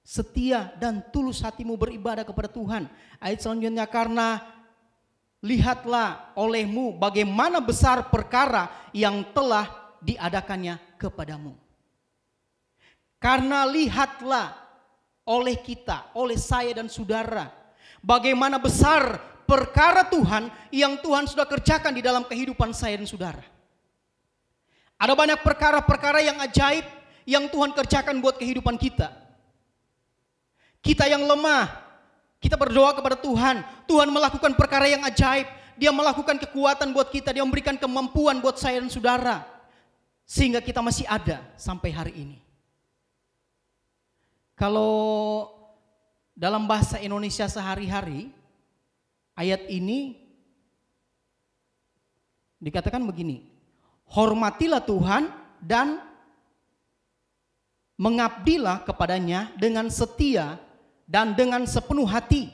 Setia dan tulus hatimu beribadah kepada Tuhan. Ayat selanjutnya, karena lihatlah olehmu bagaimana besar perkara yang telah diadakannya kepadamu. Karena lihatlah oleh kita, oleh saya dan saudara, bagaimana besar perkara Tuhan yang Tuhan sudah kerjakan di dalam kehidupan saya dan saudara. Ada banyak perkara-perkara yang ajaib yang Tuhan kerjakan buat kehidupan kita. Kita yang lemah, kita berdoa kepada Tuhan. Tuhan melakukan perkara yang ajaib. Dia melakukan kekuatan buat kita. Dia memberikan kemampuan buat saya dan saudara. Sehingga kita masih ada sampai hari ini. Kalau dalam bahasa Indonesia sehari-hari, ayat ini dikatakan begini. Hormatilah Tuhan dan mengabdilah kepadanya dengan setia dan dengan sepenuh hati.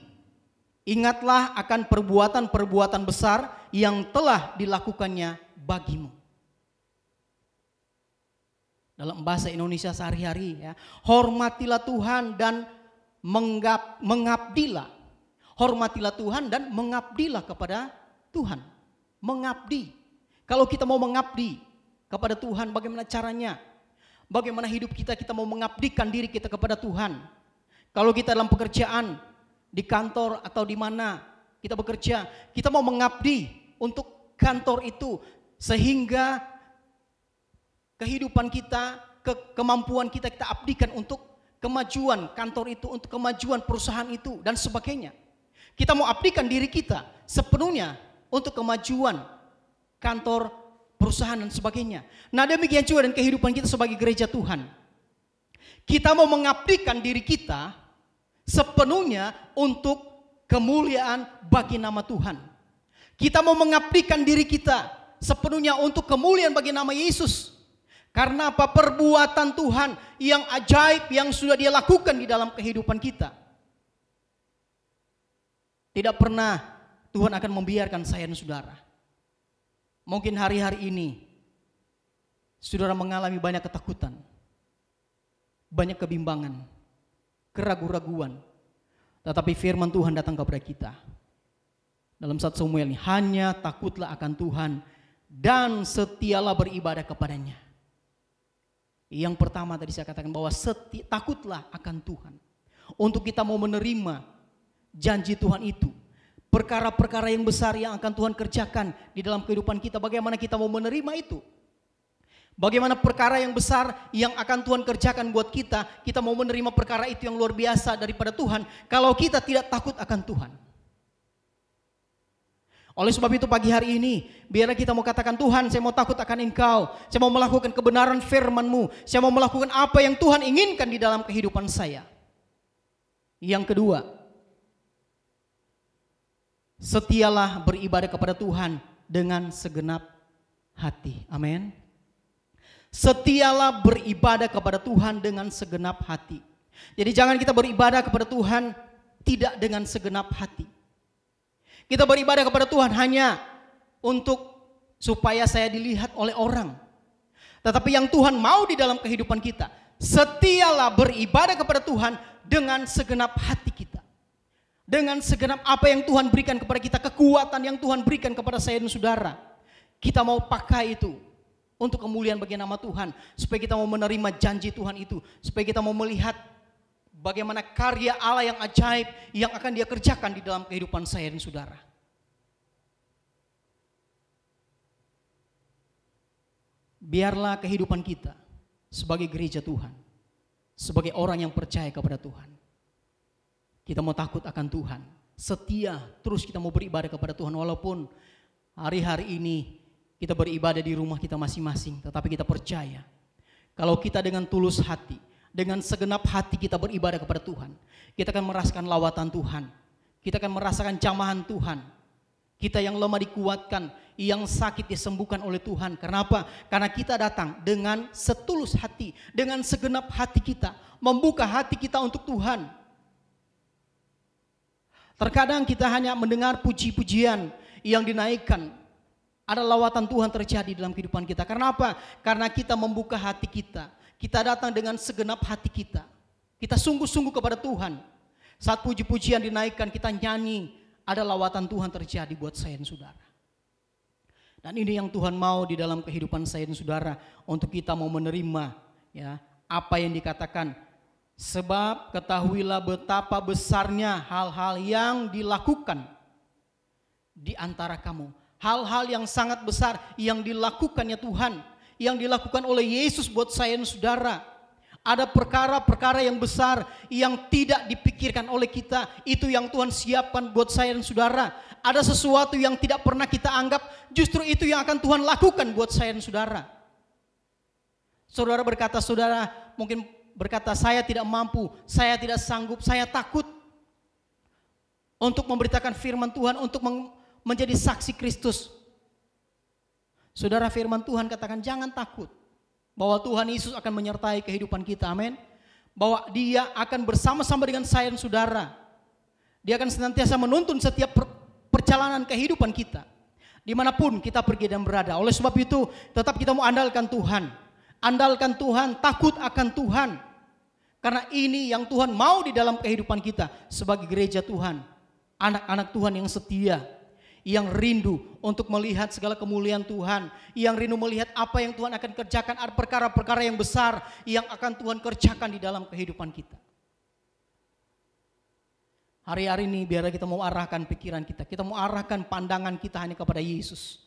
Ingatlah akan perbuatan-perbuatan besar yang telah dilakukannya bagimu. Dalam bahasa Indonesia sehari-hari ya, hormatilah Tuhan dan mengabdilah. Hormatilah Tuhan dan mengabdilah kepada Tuhan. Mengabdi. Kalau kita mau mengabdi kepada Tuhan, bagaimana caranya? Bagaimana hidup kita mau mengabdikan diri kita kepada Tuhan? Kalau kita dalam pekerjaan, di kantor atau di mana kita bekerja, kita mau mengabdi untuk kantor itu. Sehingga kehidupan kita, kemampuan kita abdikan untuk kemajuan kantor itu, untuk kemajuan perusahaan itu, dan sebagainya. Kita mau abdikan diri kita sepenuhnya untuk kemajuan kantor, perusahaan dan sebagainya. Nah demikian juga dengan kehidupan kita sebagai gereja Tuhan. Kita mau mengabdikan diri kita sepenuhnya untuk kemuliaan bagi nama Tuhan. Kita mau mengabdikan diri kita sepenuhnya untuk kemuliaan bagi nama Yesus. Karena apa? Perbuatan Tuhan yang ajaib yang sudah Dia lakukan di dalam kehidupan kita. Tidak pernah Tuhan akan membiarkan saya dan saudara. Mungkin hari-hari ini saudara mengalami banyak ketakutan, banyak kebimbangan, keraguan-raguan. Tetapi firman Tuhan datang kepada kita. Dalam 1 Samuel ini, hanya takutlah akan Tuhan dan setialah beribadah kepadanya. Yang pertama tadi saya katakan bahwa takutlah akan Tuhan. Untuk kita mau menerima janji Tuhan itu. Perkara-perkara yang besar yang akan Tuhan kerjakan di dalam kehidupan kita. Bagaimana kita mau menerima itu? Bagaimana perkara yang besar yang akan Tuhan kerjakan buat kita. Kita mau menerima perkara itu yang luar biasa daripada Tuhan. Kalau kita tidak takut akan Tuhan. Oleh sebab itu pagi hari ini, biarlah kita mau katakan, Tuhan saya mau takut akan Engkau. Saya mau melakukan kebenaran firman-Mu. Saya mau melakukan apa yang Tuhan inginkan di dalam kehidupan saya. Yang kedua, setialah beribadah kepada Tuhan dengan segenap hati. Amin. Setialah beribadah kepada Tuhan dengan segenap hati. Jadi jangan kita beribadah kepada Tuhan tidak dengan segenap hati. Kita beribadah kepada Tuhan hanya untuk supaya saya dilihat oleh orang. Tetapi yang Tuhan mau di dalam kehidupan kita, setialah beribadah kepada Tuhan dengan segenap hati kita. Dengan segenap apa yang Tuhan berikan kepada kita, kekuatan yang Tuhan berikan kepada saya dan saudara. Kita mau pakai itu untuk kemuliaan bagi nama Tuhan. Supaya kita mau menerima janji Tuhan itu. Supaya kita mau melihat bagaimana karya Allah yang ajaib yang akan Dia kerjakan di dalam kehidupan saya dan saudara. Biarlah kehidupan kita sebagai gereja Tuhan, sebagai orang yang percaya kepada Tuhan, kita mau takut akan Tuhan, setia terus kita mau beribadah kepada Tuhan. Walaupun hari-hari ini kita beribadah di rumah kita masing-masing, tetapi kita percaya kalau kita dengan tulus hati, dengan segenap hati kita beribadah kepada Tuhan, kita akan merasakan lawatan Tuhan, kita akan merasakan jamahan Tuhan. Kita yang lemah dikuatkan, yang sakit disembuhkan oleh Tuhan. Kenapa? Karena kita datang dengan setulus hati, dengan segenap hati kita, membuka hati kita untuk Tuhan. Terkadang kita hanya mendengar puji-pujian yang dinaikkan. Ada lawatan Tuhan terjadi dalam kehidupan kita. Karena apa? Karena kita membuka hati kita. Kita datang dengan segenap hati kita. Kita sungguh-sungguh kepada Tuhan. Saat puji-pujian dinaikkan, kita nyanyi, ada lawatan Tuhan terjadi buat saya dan saudara. Dan ini yang Tuhan mau di dalam kehidupan saya dan saudara. Untuk kita mau menerima ya apa yang dikatakan. Sebab ketahuilah betapa besarnya hal-hal yang dilakukan di antara kamu. Hal-hal yang sangat besar yang dilakukannya Tuhan, yang dilakukan oleh Yesus buat saya dan saudara. Ada perkara-perkara yang besar yang tidak dipikirkan oleh kita. Itu yang Tuhan siapkan buat saya dan saudara. Ada sesuatu yang tidak pernah kita anggap, justru itu yang akan Tuhan lakukan buat saya dan saudara. Saudara berkata, saudara mungkin berkata, saya tidak mampu, saya tidak sanggup, saya takut untuk memberitakan firman Tuhan, untuk menjadi saksi Kristus. Saudara, firman Tuhan katakan jangan takut bahwa Tuhan Yesus akan menyertai kehidupan kita, amin. Bahwa Dia akan bersama-sama dengan saya dan saudara. Dia akan senantiasa menuntun setiap perjalanan kehidupan kita, dimanapun kita pergi dan berada. Oleh sebab itu tetap kita mau andalkan Tuhan. Andalkan Tuhan, takut akan Tuhan. Karena ini yang Tuhan mau di dalam kehidupan kita sebagai gereja Tuhan. Anak-anak Tuhan yang setia, yang rindu untuk melihat segala kemuliaan Tuhan, yang rindu melihat apa yang Tuhan akan kerjakan, ada perkara-perkara yang besar yang akan Tuhan kerjakan di dalam kehidupan kita. Hari-hari ini biar kita mau arahkan pikiran kita mau arahkan pandangan kita hanya kepada Yesus.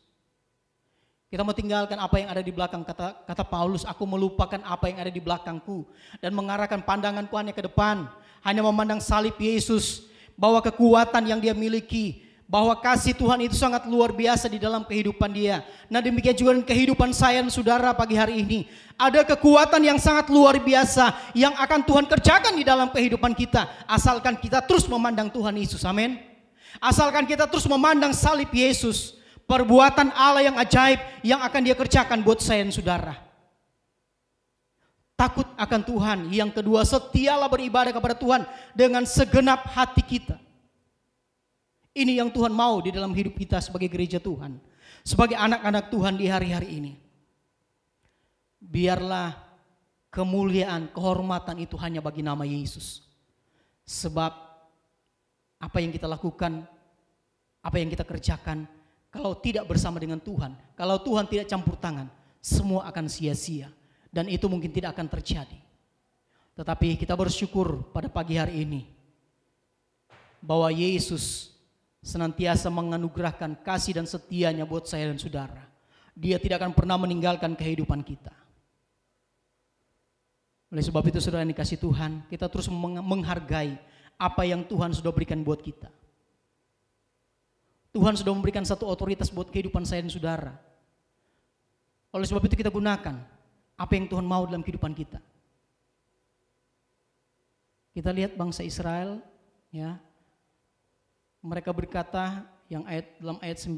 Kita mau tinggalkan apa yang ada di belakang, kata Paulus, aku melupakan apa yang ada di belakangku dan mengarahkan pandanganku hanya ke depan, hanya memandang salib Yesus, bahwa kekuatan yang Dia miliki, bahwa kasih Tuhan itu sangat luar biasa di dalam kehidupan dia. Nah demikian juga dengan kehidupan saya dan saudara pagi hari ini. Ada kekuatan yang sangat luar biasa yang akan Tuhan kerjakan di dalam kehidupan kita. Asalkan kita terus memandang Tuhan Yesus, amin. Asalkan kita terus memandang salib Yesus. Perbuatan Allah yang ajaib yang akan Dia kerjakan buat saya dan saudara. Takut akan Tuhan. Yang kedua, setialah beribadah kepada Tuhan dengan segenap hati kita. Ini yang Tuhan mau di dalam hidup kita sebagai gereja Tuhan. Sebagai anak-anak Tuhan di hari-hari ini. Biarlah kemuliaan, kehormatan itu hanya bagi nama Yesus. Sebab apa yang kita lakukan, apa yang kita kerjakan, kalau tidak bersama dengan Tuhan, kalau Tuhan tidak campur tangan, semua akan sia-sia. Dan itu mungkin tidak akan terjadi. Tetapi kita bersyukur pada pagi hari ini bahwa Yesus senantiasa menganugerahkan kasih dan setianya buat saya dan saudara. Dia tidak akan pernah meninggalkan kehidupan kita. Oleh sebab itu saudara yang dikasih Tuhan, kita terus menghargai apa yang Tuhan sudah berikan buat kita. Tuhan sudah memberikan satu otoritas buat kehidupan saya dan saudara. Oleh sebab itu kita gunakan apa yang Tuhan mau dalam kehidupan kita. Kita lihat bangsa Israel, ya. Mereka berkata dalam ayat 19,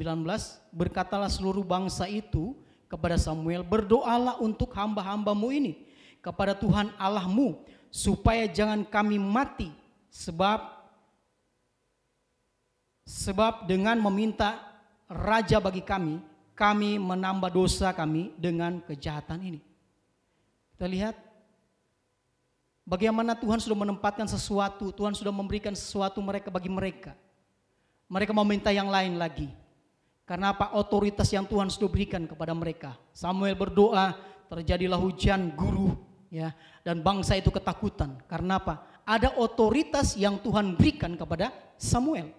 berkatalah seluruh bangsa itu kepada Samuel, berdoalah untuk hamba-hambamu ini kepada Tuhan Allahmu supaya jangan kami mati, sebab dengan meminta raja bagi kami menambah dosa kami dengan kejahatan ini. Kita lihat bagaimana Tuhan sudah menempatkan sesuatu, Tuhan sudah memberikan sesuatu bagi mereka. Mereka mau minta yang lain lagi. Karena apa? Otoritas yang Tuhan sudah berikan kepada mereka. Samuel berdoa, terjadilah hujan guru, ya, dan bangsa itu ketakutan. Karena apa? Ada otoritas yang Tuhan berikan kepada Samuel.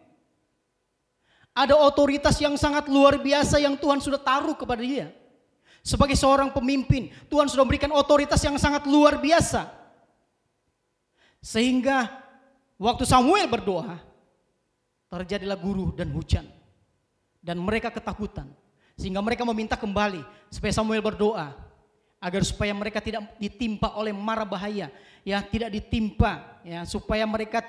Ada otoritas yang sangat luar biasa yang Tuhan sudah taruh kepada dia. Sebagai seorang pemimpin, Tuhan sudah memberikan otoritas yang sangat luar biasa. Sehingga waktu Samuel berdoa, terjadilah guru dan hujan. Dan mereka ketakutan. Sehingga mereka meminta kembali supaya Samuel berdoa agar supaya mereka tidak ditimpa oleh mara bahaya, ya, tidak ditimpa, ya, supaya mereka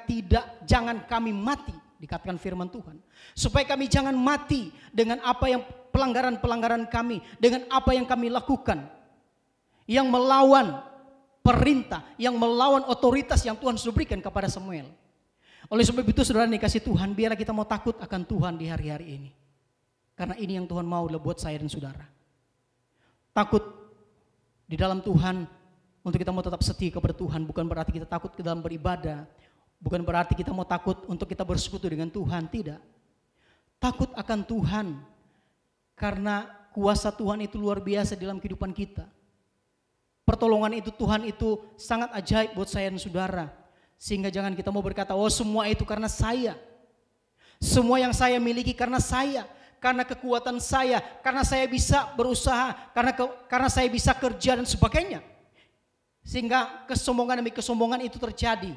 jangan kami mati, dikatakan firman Tuhan. Supaya kami jangan mati dengan apa yang pelanggaran-pelanggaran kami, dengan apa yang kami lakukan yang melawan perintah, yang melawan otoritas yang Tuhan sudah berikan kepada Samuel. Oleh sebab itu saudara dikasih Tuhan, biarlah kita mau takut akan Tuhan di hari-hari ini. Karena ini yang Tuhan mau buat saya dan saudara. Takut di dalam Tuhan untuk kita mau tetap setia kepada Tuhan. Bukan berarti kita takut ke dalam beribadah. Bukan berarti kita mau takut untuk kita bersekutu dengan Tuhan. Tidak. Takut akan Tuhan. Karena kuasa Tuhan itu luar biasa dalam kehidupan kita. Pertolongan itu Tuhan itu sangat ajaib buat saya dan saudara. Sehingga jangan kita mau berkata, oh semua itu karena saya. Semua yang saya miliki karena kekuatan saya, karena saya bisa berusaha, karena saya bisa kerja dan sebagainya. Sehingga kesombongan demi kesombongan itu terjadi.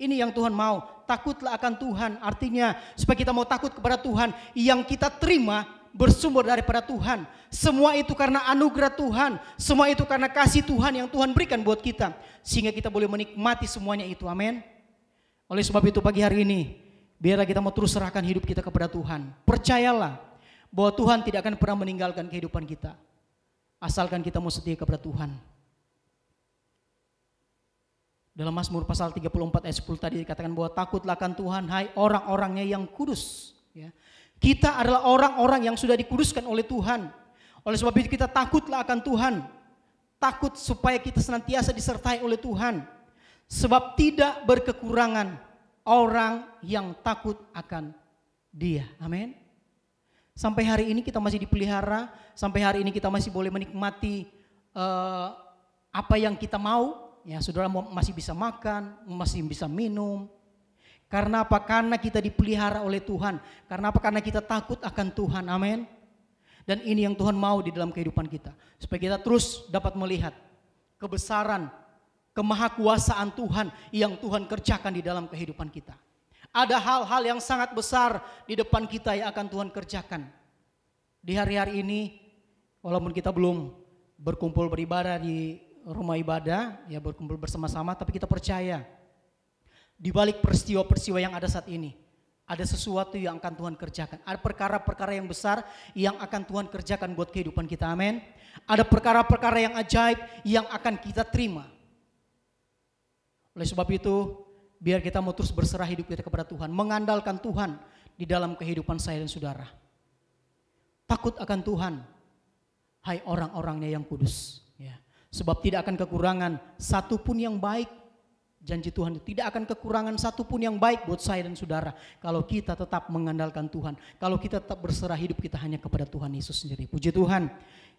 Ini yang Tuhan mau, takutlah akan Tuhan. Artinya supaya kita mau takut kepada Tuhan, yang kita terima bersumber daripada Tuhan. Semua itu karena anugerah Tuhan, semua itu karena kasih Tuhan yang Tuhan berikan buat kita, sehingga kita boleh menikmati semuanya itu. Amin. Oleh sebab itu pagi hari ini, biarlah kita mau terus serahkan hidup kita kepada Tuhan. Percayalah bahwa Tuhan tidak akan pernah meninggalkan kehidupan kita, asalkan kita mau setia kepada Tuhan. Dalam Mazmur pasal 34 ayat 10 tadi dikatakan bahwa takutlah akan Tuhan, hai orang-orangnya yang kudus. Ya. Kita adalah orang-orang yang sudah dikuduskan oleh Tuhan. Oleh sebab itu kita takutlah akan Tuhan. Takut supaya kita senantiasa disertai oleh Tuhan. Sebab tidak berkekurangan orang yang takut akan Dia. Amin. Sampai hari ini kita masih dipelihara. Sampai hari ini kita masih boleh menikmati apa yang kita mau. Ya, saudara masih bisa makan, masih bisa minum. Karena apa? Karena kita dipelihara oleh Tuhan. Karena apa? Karena kita takut akan Tuhan. Amin. Dan ini yang Tuhan mau di dalam kehidupan kita. Supaya kita terus dapat melihat kebesaran, kemahakuasaan Tuhan yang Tuhan kerjakan di dalam kehidupan kita. Ada hal-hal yang sangat besar di depan kita yang akan Tuhan kerjakan. Di hari-hari ini, walaupun kita belum berkumpul beribadah di rumah ibadah, ya berkumpul bersama-sama, tapi kita percaya di balik peristiwa-peristiwa yang ada saat ini, ada sesuatu yang akan Tuhan kerjakan. Ada perkara-perkara yang besar yang akan Tuhan kerjakan buat kehidupan kita. Amin. Ada perkara-perkara yang ajaib yang akan kita terima. Oleh sebab itu, biar kita mau terus berserah hidup kita kepada Tuhan, mengandalkan Tuhan di dalam kehidupan saya dan saudara. Takut akan Tuhan, hai orang-orangnya yang kudus. Ya. Sebab tidak akan kekurangan satupun yang baik. Janji Tuhan tidak akan kekurangan satupun yang baik buat saya dan saudara. Kalau kita tetap mengandalkan Tuhan. Kalau kita tetap berserah hidup kita hanya kepada Tuhan Yesus sendiri. Puji Tuhan.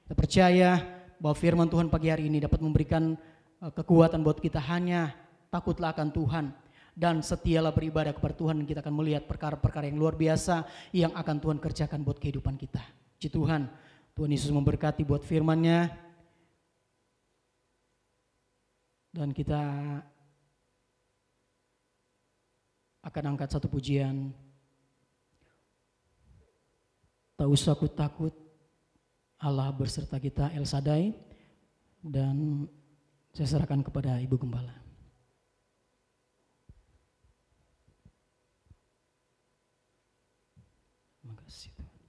Kita percaya bahwa firman Tuhan pagi hari ini dapat memberikan kekuatan buat kita. Hanya takutlah akan Tuhan. Dan setialah beribadah kepada Tuhan. Dan kita akan melihat perkara-perkara yang luar biasa yang akan Tuhan kerjakan buat kehidupan kita. Puji Tuhan. Tuhan Yesus memberkati buat firman-Nya. Dan kita akan angkat satu pujian. Tak usah takut, Allah berserta kita, El Shaddai. Dan saya serahkan kepada Ibu Gembala. Terima kasih Tuhan.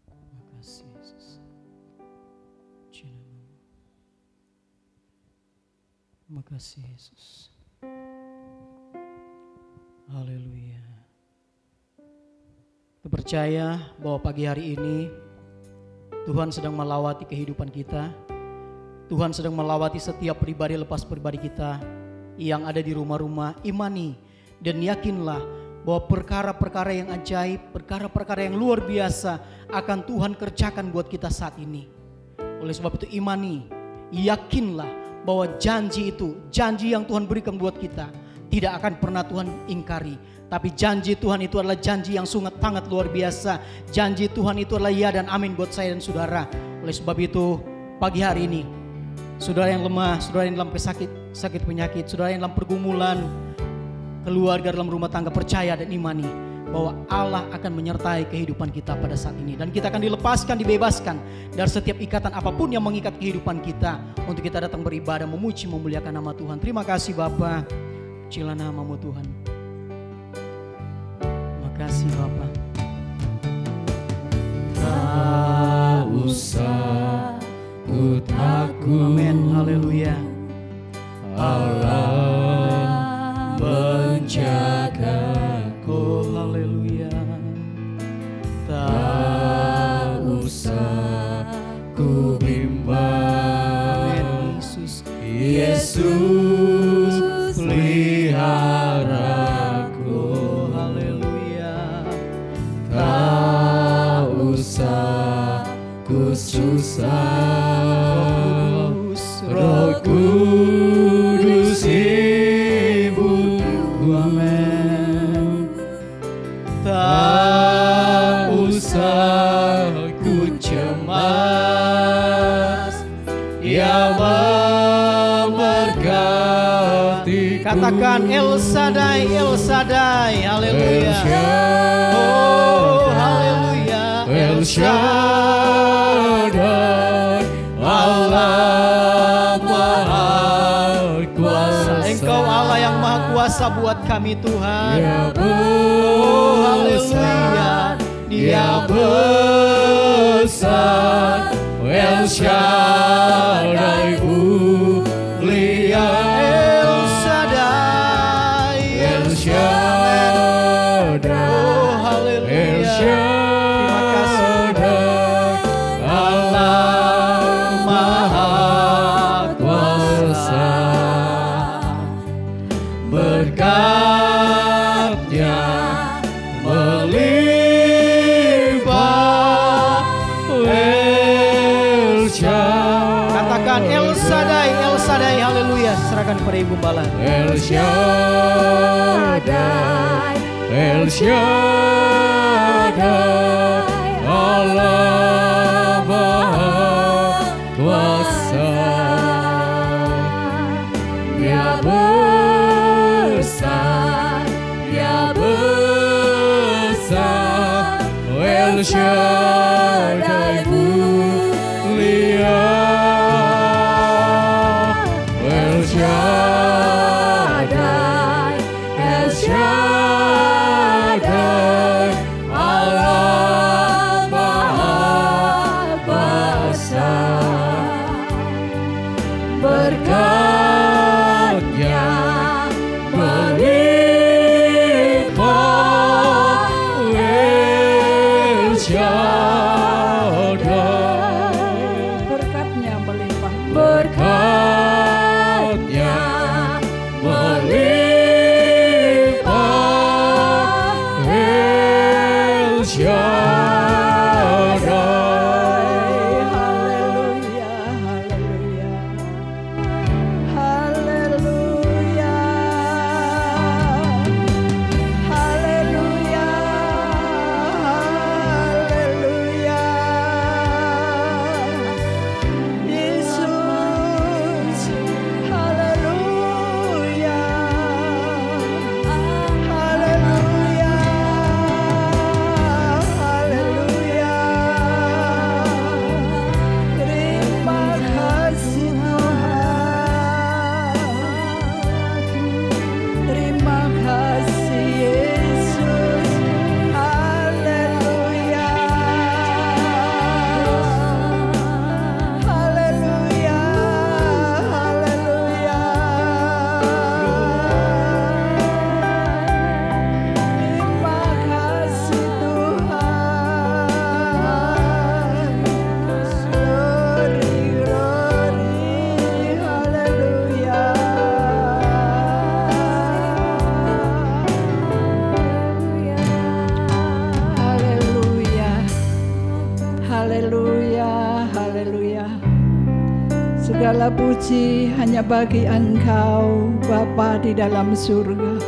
Terima kasih Yesus. Terima kasih Yesus. Haleluya. Kita percaya bahwa pagi hari ini Tuhan sedang melawati kehidupan kita. Tuhan sedang melawati setiap pribadi lepas pribadi kita yang ada di rumah-rumah. Imani dan yakinlah bahwa perkara-perkara yang ajaib, perkara-perkara yang luar biasa akan Tuhan kerjakan buat kita saat ini. Oleh sebab itu imani, yakinlah bahwa janji itu, janji yang Tuhan berikan buat kita tidak akan pernah Tuhan ingkari. Tapi janji Tuhan itu adalah janji yang sangat luar biasa. Janji Tuhan itu adalah ya dan amin buat saya dan saudara. Oleh sebab itu pagi hari ini, saudara yang lemah, saudara yang dalam sakit penyakit, saudara yang dalam pergumulan, keluarga dalam rumah tangga, percaya dan imani bahwa Allah akan menyertai kehidupan kita pada saat ini. Dan kita akan dilepaskan, dibebaskan dari setiap ikatan apapun yang mengikat kehidupan kita. Untuk kita datang beribadah, memuji, memuliakan nama Tuhan. Terima kasih Bapa, pujilah nama-Mu Tuhan. Terima kasih Bapa. Tak usah ku takut. Amin, haleluya. Allah menjagaku. Oh haleluya. Tak usah ku bimbang. Yesus, Yesus peliharaku. haleluya. Tak usah ku susah. Roh Kudus hidup berkati. Katakan El Shaddai, El Shaddai, haleluya. Oh, haleluya. El Shaddai, Allah Maha Kuasa. Engkau Allah yang Maha Kuasa buat kami Tuhan. Dia Oh, haleluya. Dia besar, El Shaddai mulia. El Shaddai, El Shaddai, oh El haleluya. Terima kasih. Shaddai, Allah Maha Kuasa. Berkatnya melimpah, El Shaddai. Katakan El Shaddai, El Shaddai, haleluya. Serahkan kepada Ibu Bala. El Shaddai, El Shaddai, Allah Maha Kuasa. Dia besar, Dia besar, El Shaddai mulia. El Shaddai, El Shaddai, Allah Maha Kuasa. Berkatnya melimpah, El Shaddai. Berkatnya melimpah. Berkatnya melimpah, El Shaddai. Haleluya, haleluya. Haleluya. Haleluya. Haleluya. Yesus. Haleluya. Haleluya. Haleluya. Terima kasih Tuhan. Terima kasih Yesus. Haleluya. Haleluya. Haleluya. Terima kasih Tuhan. Glory, glory. Haleluya. Haleluya. Haleluya. Haleluya. Segala puji hanya bagi Engkau, Bapa di dalam surga.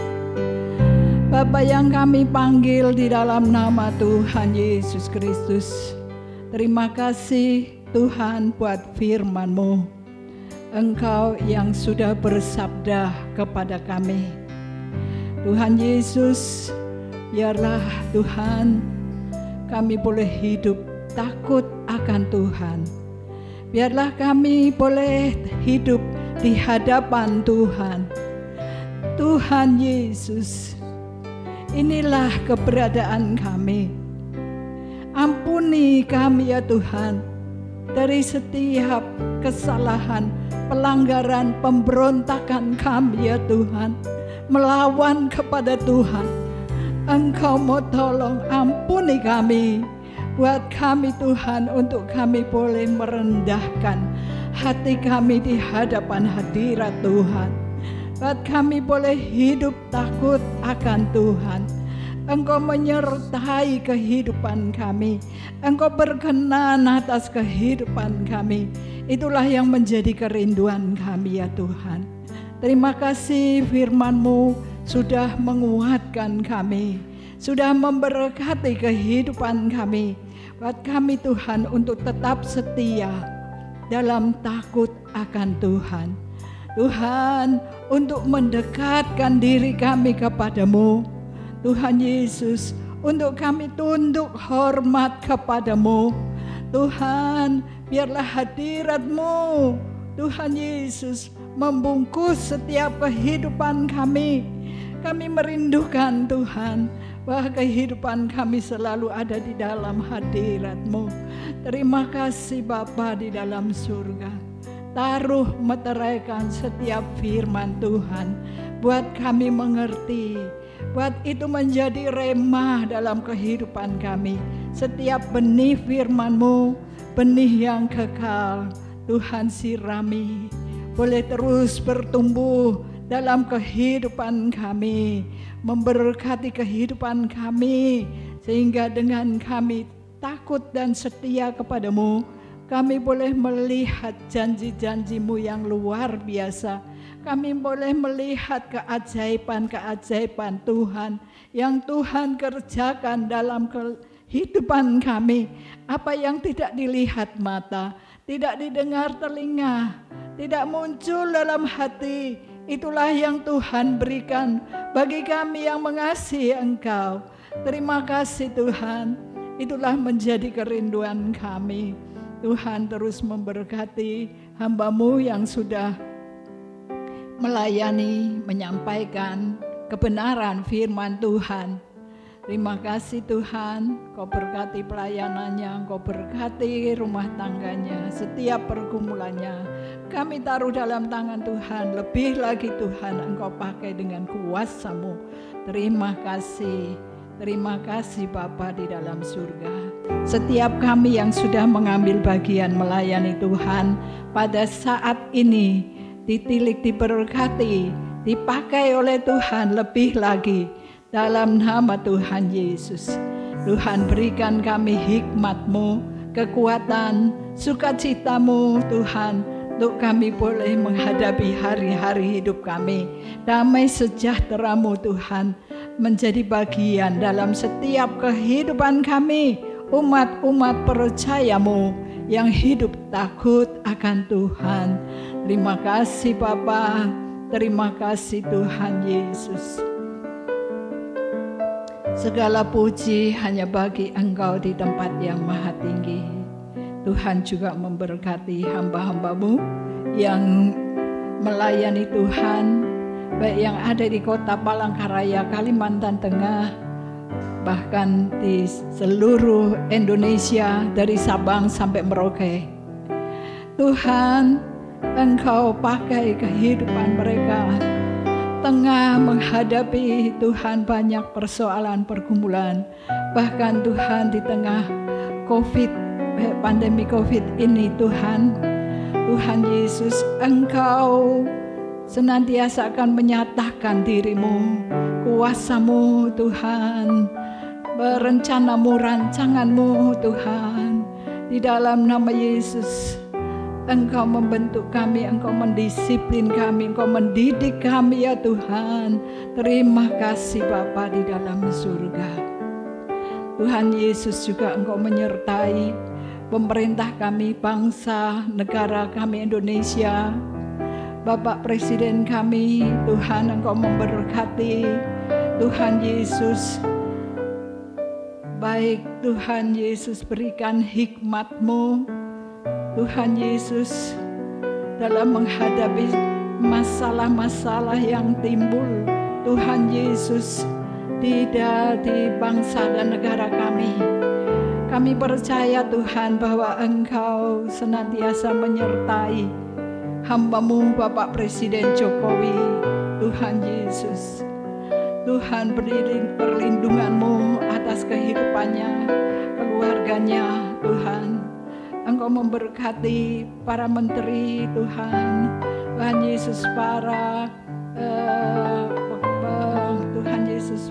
Bapa yang kami panggil di dalam nama Tuhan Yesus Kristus. Terima kasih Tuhan buat firman-Mu. Engkau yang sudah bersabda kepada kami. Tuhan Yesus, biarlah Tuhan kami boleh hidup takut akan Tuhan. Biarlah kami boleh hidup di hadapan Tuhan. Tuhan Yesus, inilah keberadaan kami. Ampuni kami ya Tuhan dari setiap kesalahan, pelanggaran, pemberontakan kami ya Tuhan, melawan kepada Tuhan. Engkau mau tolong ampuni kami. Buat kami Tuhan, untuk kami boleh merendahkan hati kami di hadapan hadirat Tuhan. Buat kami boleh hidup takut akan Tuhan. Engkau menyertai kehidupan kami. Engkau berkenan atas kehidupan kami. Itulah yang menjadi kerinduan kami ya Tuhan. Terima kasih firman-Mu sudah menguatkan kami, sudah memberkati kehidupan kami. Buat kami Tuhan untuk tetap setia dalam takut akan Tuhan. Tuhan, untuk mendekatkan diri kami kepadamu. Tuhan Yesus, untuk kami tunduk hormat kepadamu. Tuhan, biarlah hadirat-Mu, Tuhan Yesus, membungkus setiap kehidupan kami. Kami merindukan Tuhan, bahwa kehidupan kami selalu ada di dalam hadirat-Mu. Terima kasih Bapa di dalam surga. Taruh meteraikan setiap firman Tuhan, buat kami mengerti, buat itu menjadi remah dalam kehidupan kami. Setiap benih firman-Mu, benih yang kekal, Tuhan sirami, boleh terus bertumbuh dalam kehidupan kami, memberkati kehidupan kami, sehingga dengan kami takut dan setia kepadamu, kami boleh melihat janji-janji-Mu yang luar biasa. Kami boleh melihat keajaiban-keajaiban Tuhan yang Tuhan kerjakan dalam kehidupan kami. Apa yang tidak dilihat mata, tidak didengar telinga, tidak muncul dalam hati, itulah yang Tuhan berikan bagi kami yang mengasihi Engkau. Terima kasih Tuhan, itulah menjadi kerinduan kami. Tuhan terus memberkati hamba-Mu yang sudah melayani, menyampaikan kebenaran firman Tuhan. Terima kasih Tuhan, Kau berkati pelayanannya, Kau berkati rumah tangganya, setiap pergumulannya. Kami taruh dalam tangan Tuhan, lebih lagi Tuhan Engkau pakai dengan kuasa-Mu. Terima kasih Bapa di dalam surga. Setiap kami yang sudah mengambil bagian melayani Tuhan, pada saat ini ditilik, diberkati, dipakai oleh Tuhan lebih lagi dalam nama Tuhan Yesus. Tuhan berikan kami hikmat-Mu, kekuatan, sukacita-Mu Tuhan, untuk kami boleh menghadapi hari-hari hidup kami. Damai sejahtera-Mu Tuhan menjadi bagian dalam setiap kehidupan kami, umat-umat percaya-Mu yang hidup takut akan Tuhan. Terima kasih Bapa, terima kasih Tuhan Yesus. Segala puji hanya bagi Engkau di tempat yang maha tinggi. Tuhan juga memberkati hamba-hamba-Mu yang melayani Tuhan, baik yang ada di kota Palangkaraya, Kalimantan Tengah, bahkan di seluruh Indonesia dari Sabang sampai Merauke. Tuhan, Engkau pakai kehidupan mereka tengah menghadapi Tuhan banyak persoalan pergumulan. Bahkan Tuhan di tengah pandemi COVID ini Tuhan Yesus, Engkau senantiasa akan menyatakan diri-Mu, kuasa-Mu Tuhan, rencana-Mu, rancangan-Mu Tuhan. Di dalam nama Yesus, Engkau membentuk kami, Engkau mendisiplin kami, Engkau mendidik kami ya Tuhan. Terima kasih Bapa di dalam surga. Tuhan Yesus juga Engkau menyertai pemerintah kami, bangsa, negara kami Indonesia. Bapak Presiden kami, Tuhan Engkau memberkati. Tuhan Yesus, baik Tuhan Yesus, berikan hikmat-Mu Tuhan Yesus dalam menghadapi masalah-masalah yang timbul. Tuhan Yesus di bangsa dan negara kami. Kami percaya Tuhan bahwa Engkau senantiasa menyertai hamba-Mu Bapak Presiden Jokowi. Tuhan Yesus, Tuhan beri perlindungan-Mu atas kehidupannya, keluarganya Tuhan. Engkau memberkati para menteri Tuhan, Tuhan Yesus, para Tuhan Yesus,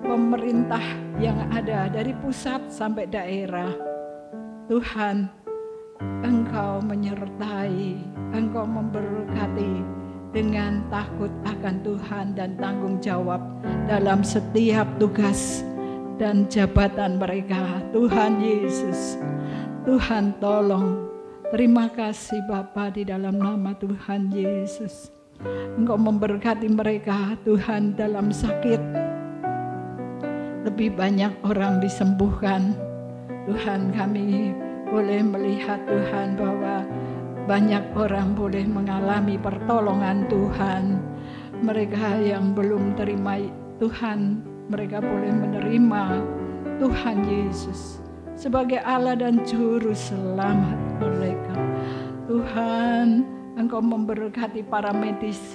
pemerintah yang ada dari pusat sampai daerah. Tuhan, Engkau menyertai, Engkau memberkati dengan takut akan Tuhan dan tanggung jawab dalam setiap tugas dan jabatan mereka. Tuhan Yesus, Tuhan tolong Terima kasih Bapa di dalam nama Tuhan Yesus. Engkau memberkati mereka Tuhan dalam sakit. Lebih banyak orang disembuhkan. Tuhan, kami boleh melihat Tuhan bahwa banyak orang boleh mengalami pertolongan Tuhan. Mereka yang belum terima Tuhan, mereka boleh menerima Tuhan Yesus sebagai Allah dan Juru Selamat mereka. Tuhan, Engkau memberkati para medis,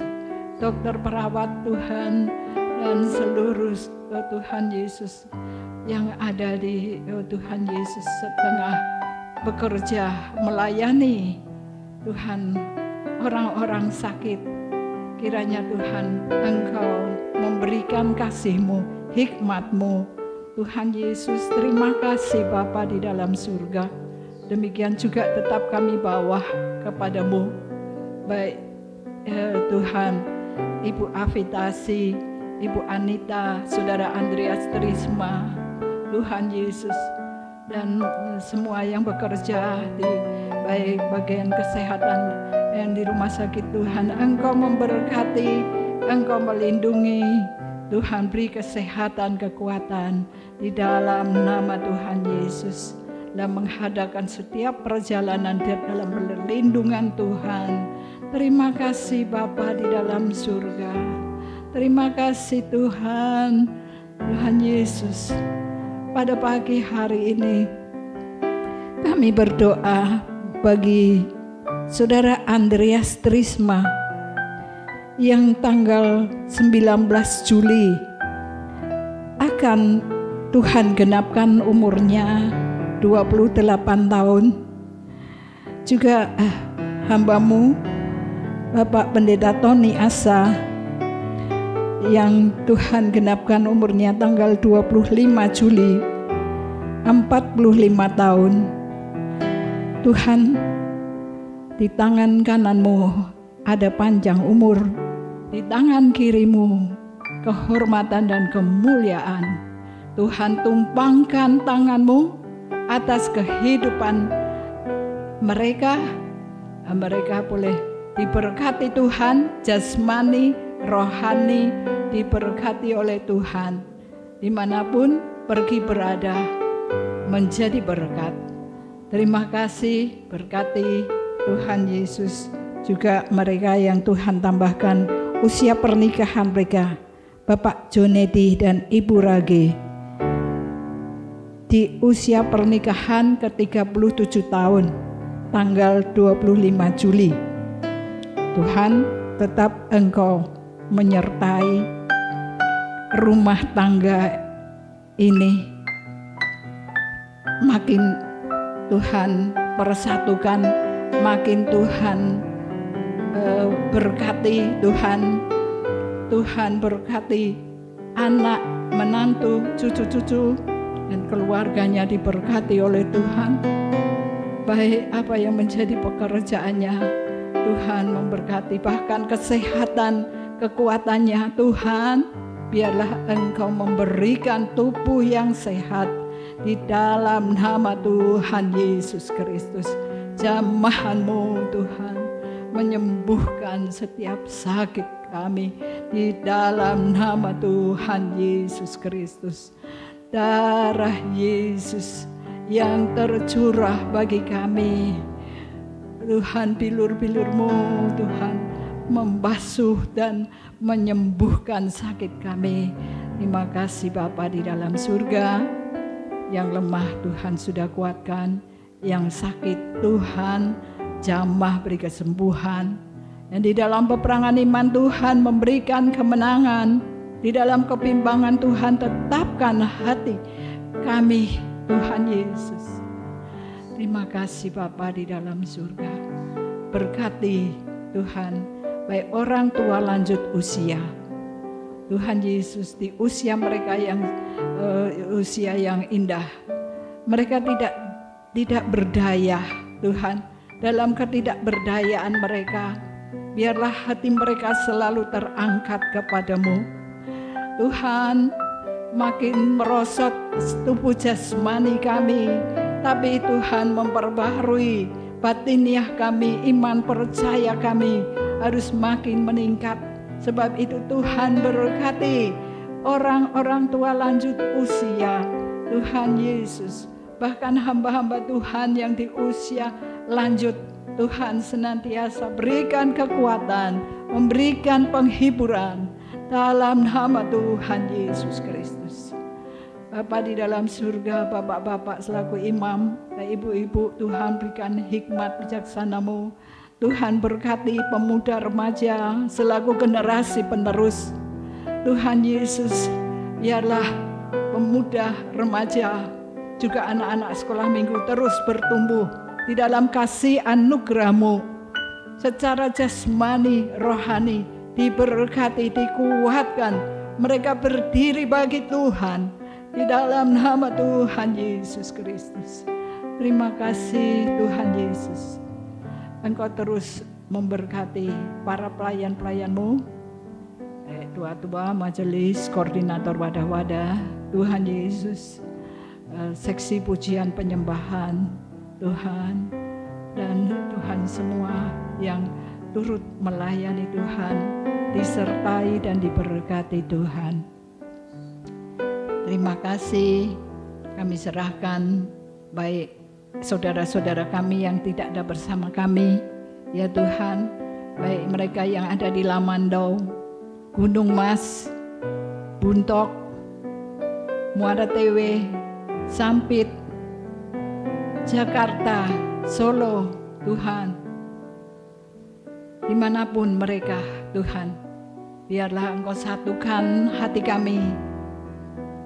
dokter, perawat Tuhan, dan seluruh Tuhan Yesus yang ada di Tuhan Yesus setengah bekerja melayani Tuhan orang-orang sakit. Kiranya Tuhan Engkau memberikan kasih-Mu, hikmat-Mu. Tuhan Yesus, terima kasih Bapa di dalam surga. Demikian juga tetap kami bawa kepadamu. Baik Tuhan, Ibu Afitasi, Ibu Anita, Saudara Andreas Trisma, Tuhan Yesus, dan semua yang bekerja di baik bagian kesehatan yang di rumah sakit. Tuhan, Engkau memberkati, Engkau melindungi. Tuhan, beri kesehatan, kekuatan di dalam nama Tuhan Yesus, dan menghadapkan setiap perjalanan di dalam perlindungan Tuhan. Terima kasih Bapa di dalam surga. Terima kasih Tuhan, Tuhan Yesus. Pada pagi hari ini kami berdoa bagi Saudara Andreas Trisma yang tanggal 19 Juli akan Tuhan genapkan umurnya 28 tahun. Juga hamba-Mu Bapak Pendeta Tony Asa yang Tuhan genapkan umurnya tanggal 25 Juli 45 tahun. Tuhan, di tangan kanan-Mu ada panjang umur, di tangan kiri-Mu kehormatan dan kemuliaan. Tuhan, tumpangkan tangan-Mu atas kehidupan mereka. Mereka boleh diberkati Tuhan, jasmani, rohani, diberkati oleh Tuhan. Dimanapun pergi berada, menjadi berkat. Terima kasih, berkati Tuhan Yesus. Juga mereka yang Tuhan tambahkan usia pernikahan mereka, Bapak Jonedi dan Ibu Rage, di usia pernikahan ke-37 tahun, tanggal 25 Juli. Tuhan, tetap Engkau menyertai rumah tangga ini. Makin Tuhan persatukan, makin Tuhan berkati. Tuhan berkati anak, menantu, cucu-cucu, dan keluarganya diberkati oleh Tuhan. Baik apa yang menjadi pekerjaannya, Tuhan memberkati, bahkan kesehatan, kekuatannya. Tuhan, biarlah Engkau memberikan tubuh yang sehat di dalam nama Tuhan Yesus Kristus. Jamah-Mu Tuhan menyembuhkan setiap sakit kami di dalam nama Tuhan Yesus Kristus. Darah Yesus yang tercurah bagi kami, Tuhan, bilur-bilur-Mu Tuhan membasuh dan menyembuhkan sakit kami. Terima kasih Bapa di dalam surga. Yang lemah Tuhan sudah kuatkan, yang sakit Tuhan jamah beri kesembuhan. Dan di dalam peperangan iman Tuhan memberikan kemenangan. Di dalam kebimbangan Tuhan tetapkan hati kami Tuhan Yesus. Terima kasih Bapa di dalam surga. Berkati Tuhan baik orang tua lanjut usia. Tuhan Yesus, di usia mereka yang usia yang indah, mereka tidak berdaya Tuhan. Dalam ketidakberdayaan mereka, biarlah hati mereka selalu terangkat kepadamu. Tuhan, makin merosot tubuh jasmani kami, tapi Tuhan memperbaharui batiniah kami, iman percaya kami harus makin meningkat. Sebab itu Tuhan berkati orang-orang tua lanjut usia, Tuhan Yesus. Bahkan hamba-hamba Tuhan yang di usia lanjut, Tuhan senantiasa berikan kekuatan, memberikan penghiburan dalam nama Tuhan Yesus Kristus. Bapa di dalam surga, bapak-bapak selaku imam, ibu-ibu, Tuhan berikan hikmat bijaksana-Mu. Tuhan berkati pemuda remaja selaku generasi penerus. Tuhan Yesus, biarlah pemuda remaja juga anak-anak sekolah minggu terus bertumbuh di dalam kasih anugerah-Mu. Secara jasmani, rohani, diberkati, dikuatkan. Mereka berdiri bagi Tuhan di dalam nama Tuhan Yesus Kristus. Terima kasih Tuhan Yesus. Engkau terus memberkati para pelayan-pelayan-Mu, tua-tua majelis, koordinator wadah-wadah, Tuhan Yesus, seksi pujian penyembahan, Tuhan, dan Tuhan semua yang turut melayani Tuhan, disertai dan diberkati Tuhan. Terima kasih, kami serahkan baik saudara-saudara kami yang tidak ada bersama kami, ya Tuhan, baik mereka yang ada di Lamandau, Gunung Mas, Buntok, Muara Tewe, Sampit, Jakarta, Solo, Tuhan, dimanapun mereka, Tuhan, biarlah Engkau satukan hati kami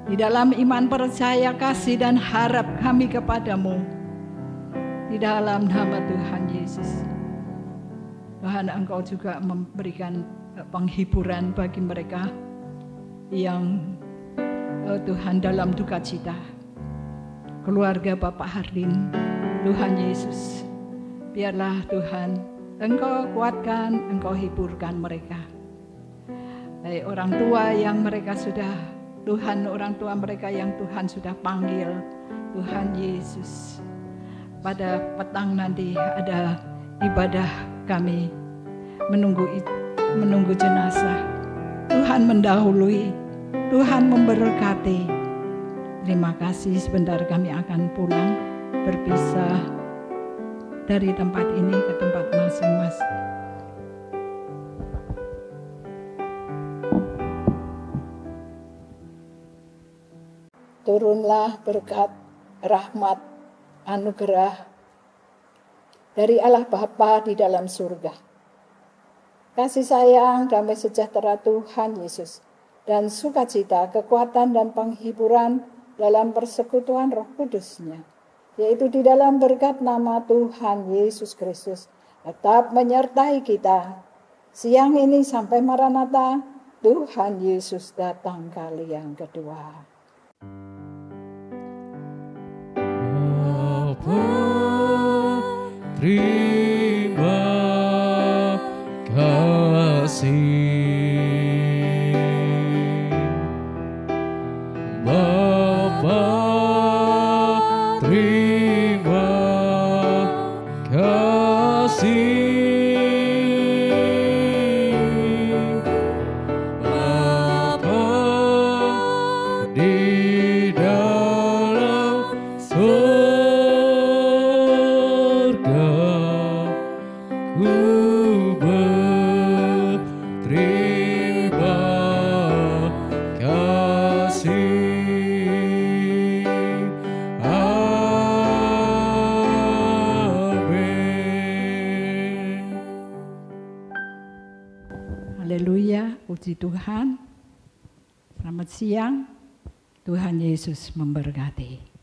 di dalam iman percaya, kasih dan harap kami kepadamu. Di dalam nama Tuhan Yesus. Tuhan, Engkau juga memberikan penghiburan bagi mereka yang Tuhan dalam duka cita. Keluarga Bapak Hardin, Tuhan Yesus, biarlah Tuhan Engkau kuatkan, Engkau hiburkan mereka. Baik orang tua yang mereka sudah, Tuhan, orang tua mereka yang Tuhan sudah panggil, Tuhan Yesus. Pada petang nanti ada ibadah kami menunggu jenazah. Tuhan mendahului, Tuhan memberkati. Terima kasih, sebentar kami akan pulang, berpisah dari tempat ini ke tempat masing-masing. Turunlah berkat, rahmat, anugerah dari Allah Bapa di dalam surga. Kasih sayang, damai sejahtera Tuhan Yesus, dan sukacita, kekuatan dan penghiburan dalam persekutuan Roh Kudus-Nya, yaitu di dalam berkat nama Tuhan Yesus Kristus, tetap menyertai kita siang ini sampai Maranatha, Tuhan Yesus datang kali yang kedua. Terima kasih Bapa, terima kasih Bapa di dalam surga. Haleluya, puji Tuhan. Selamat siang, Tuhan Yesus memberkati.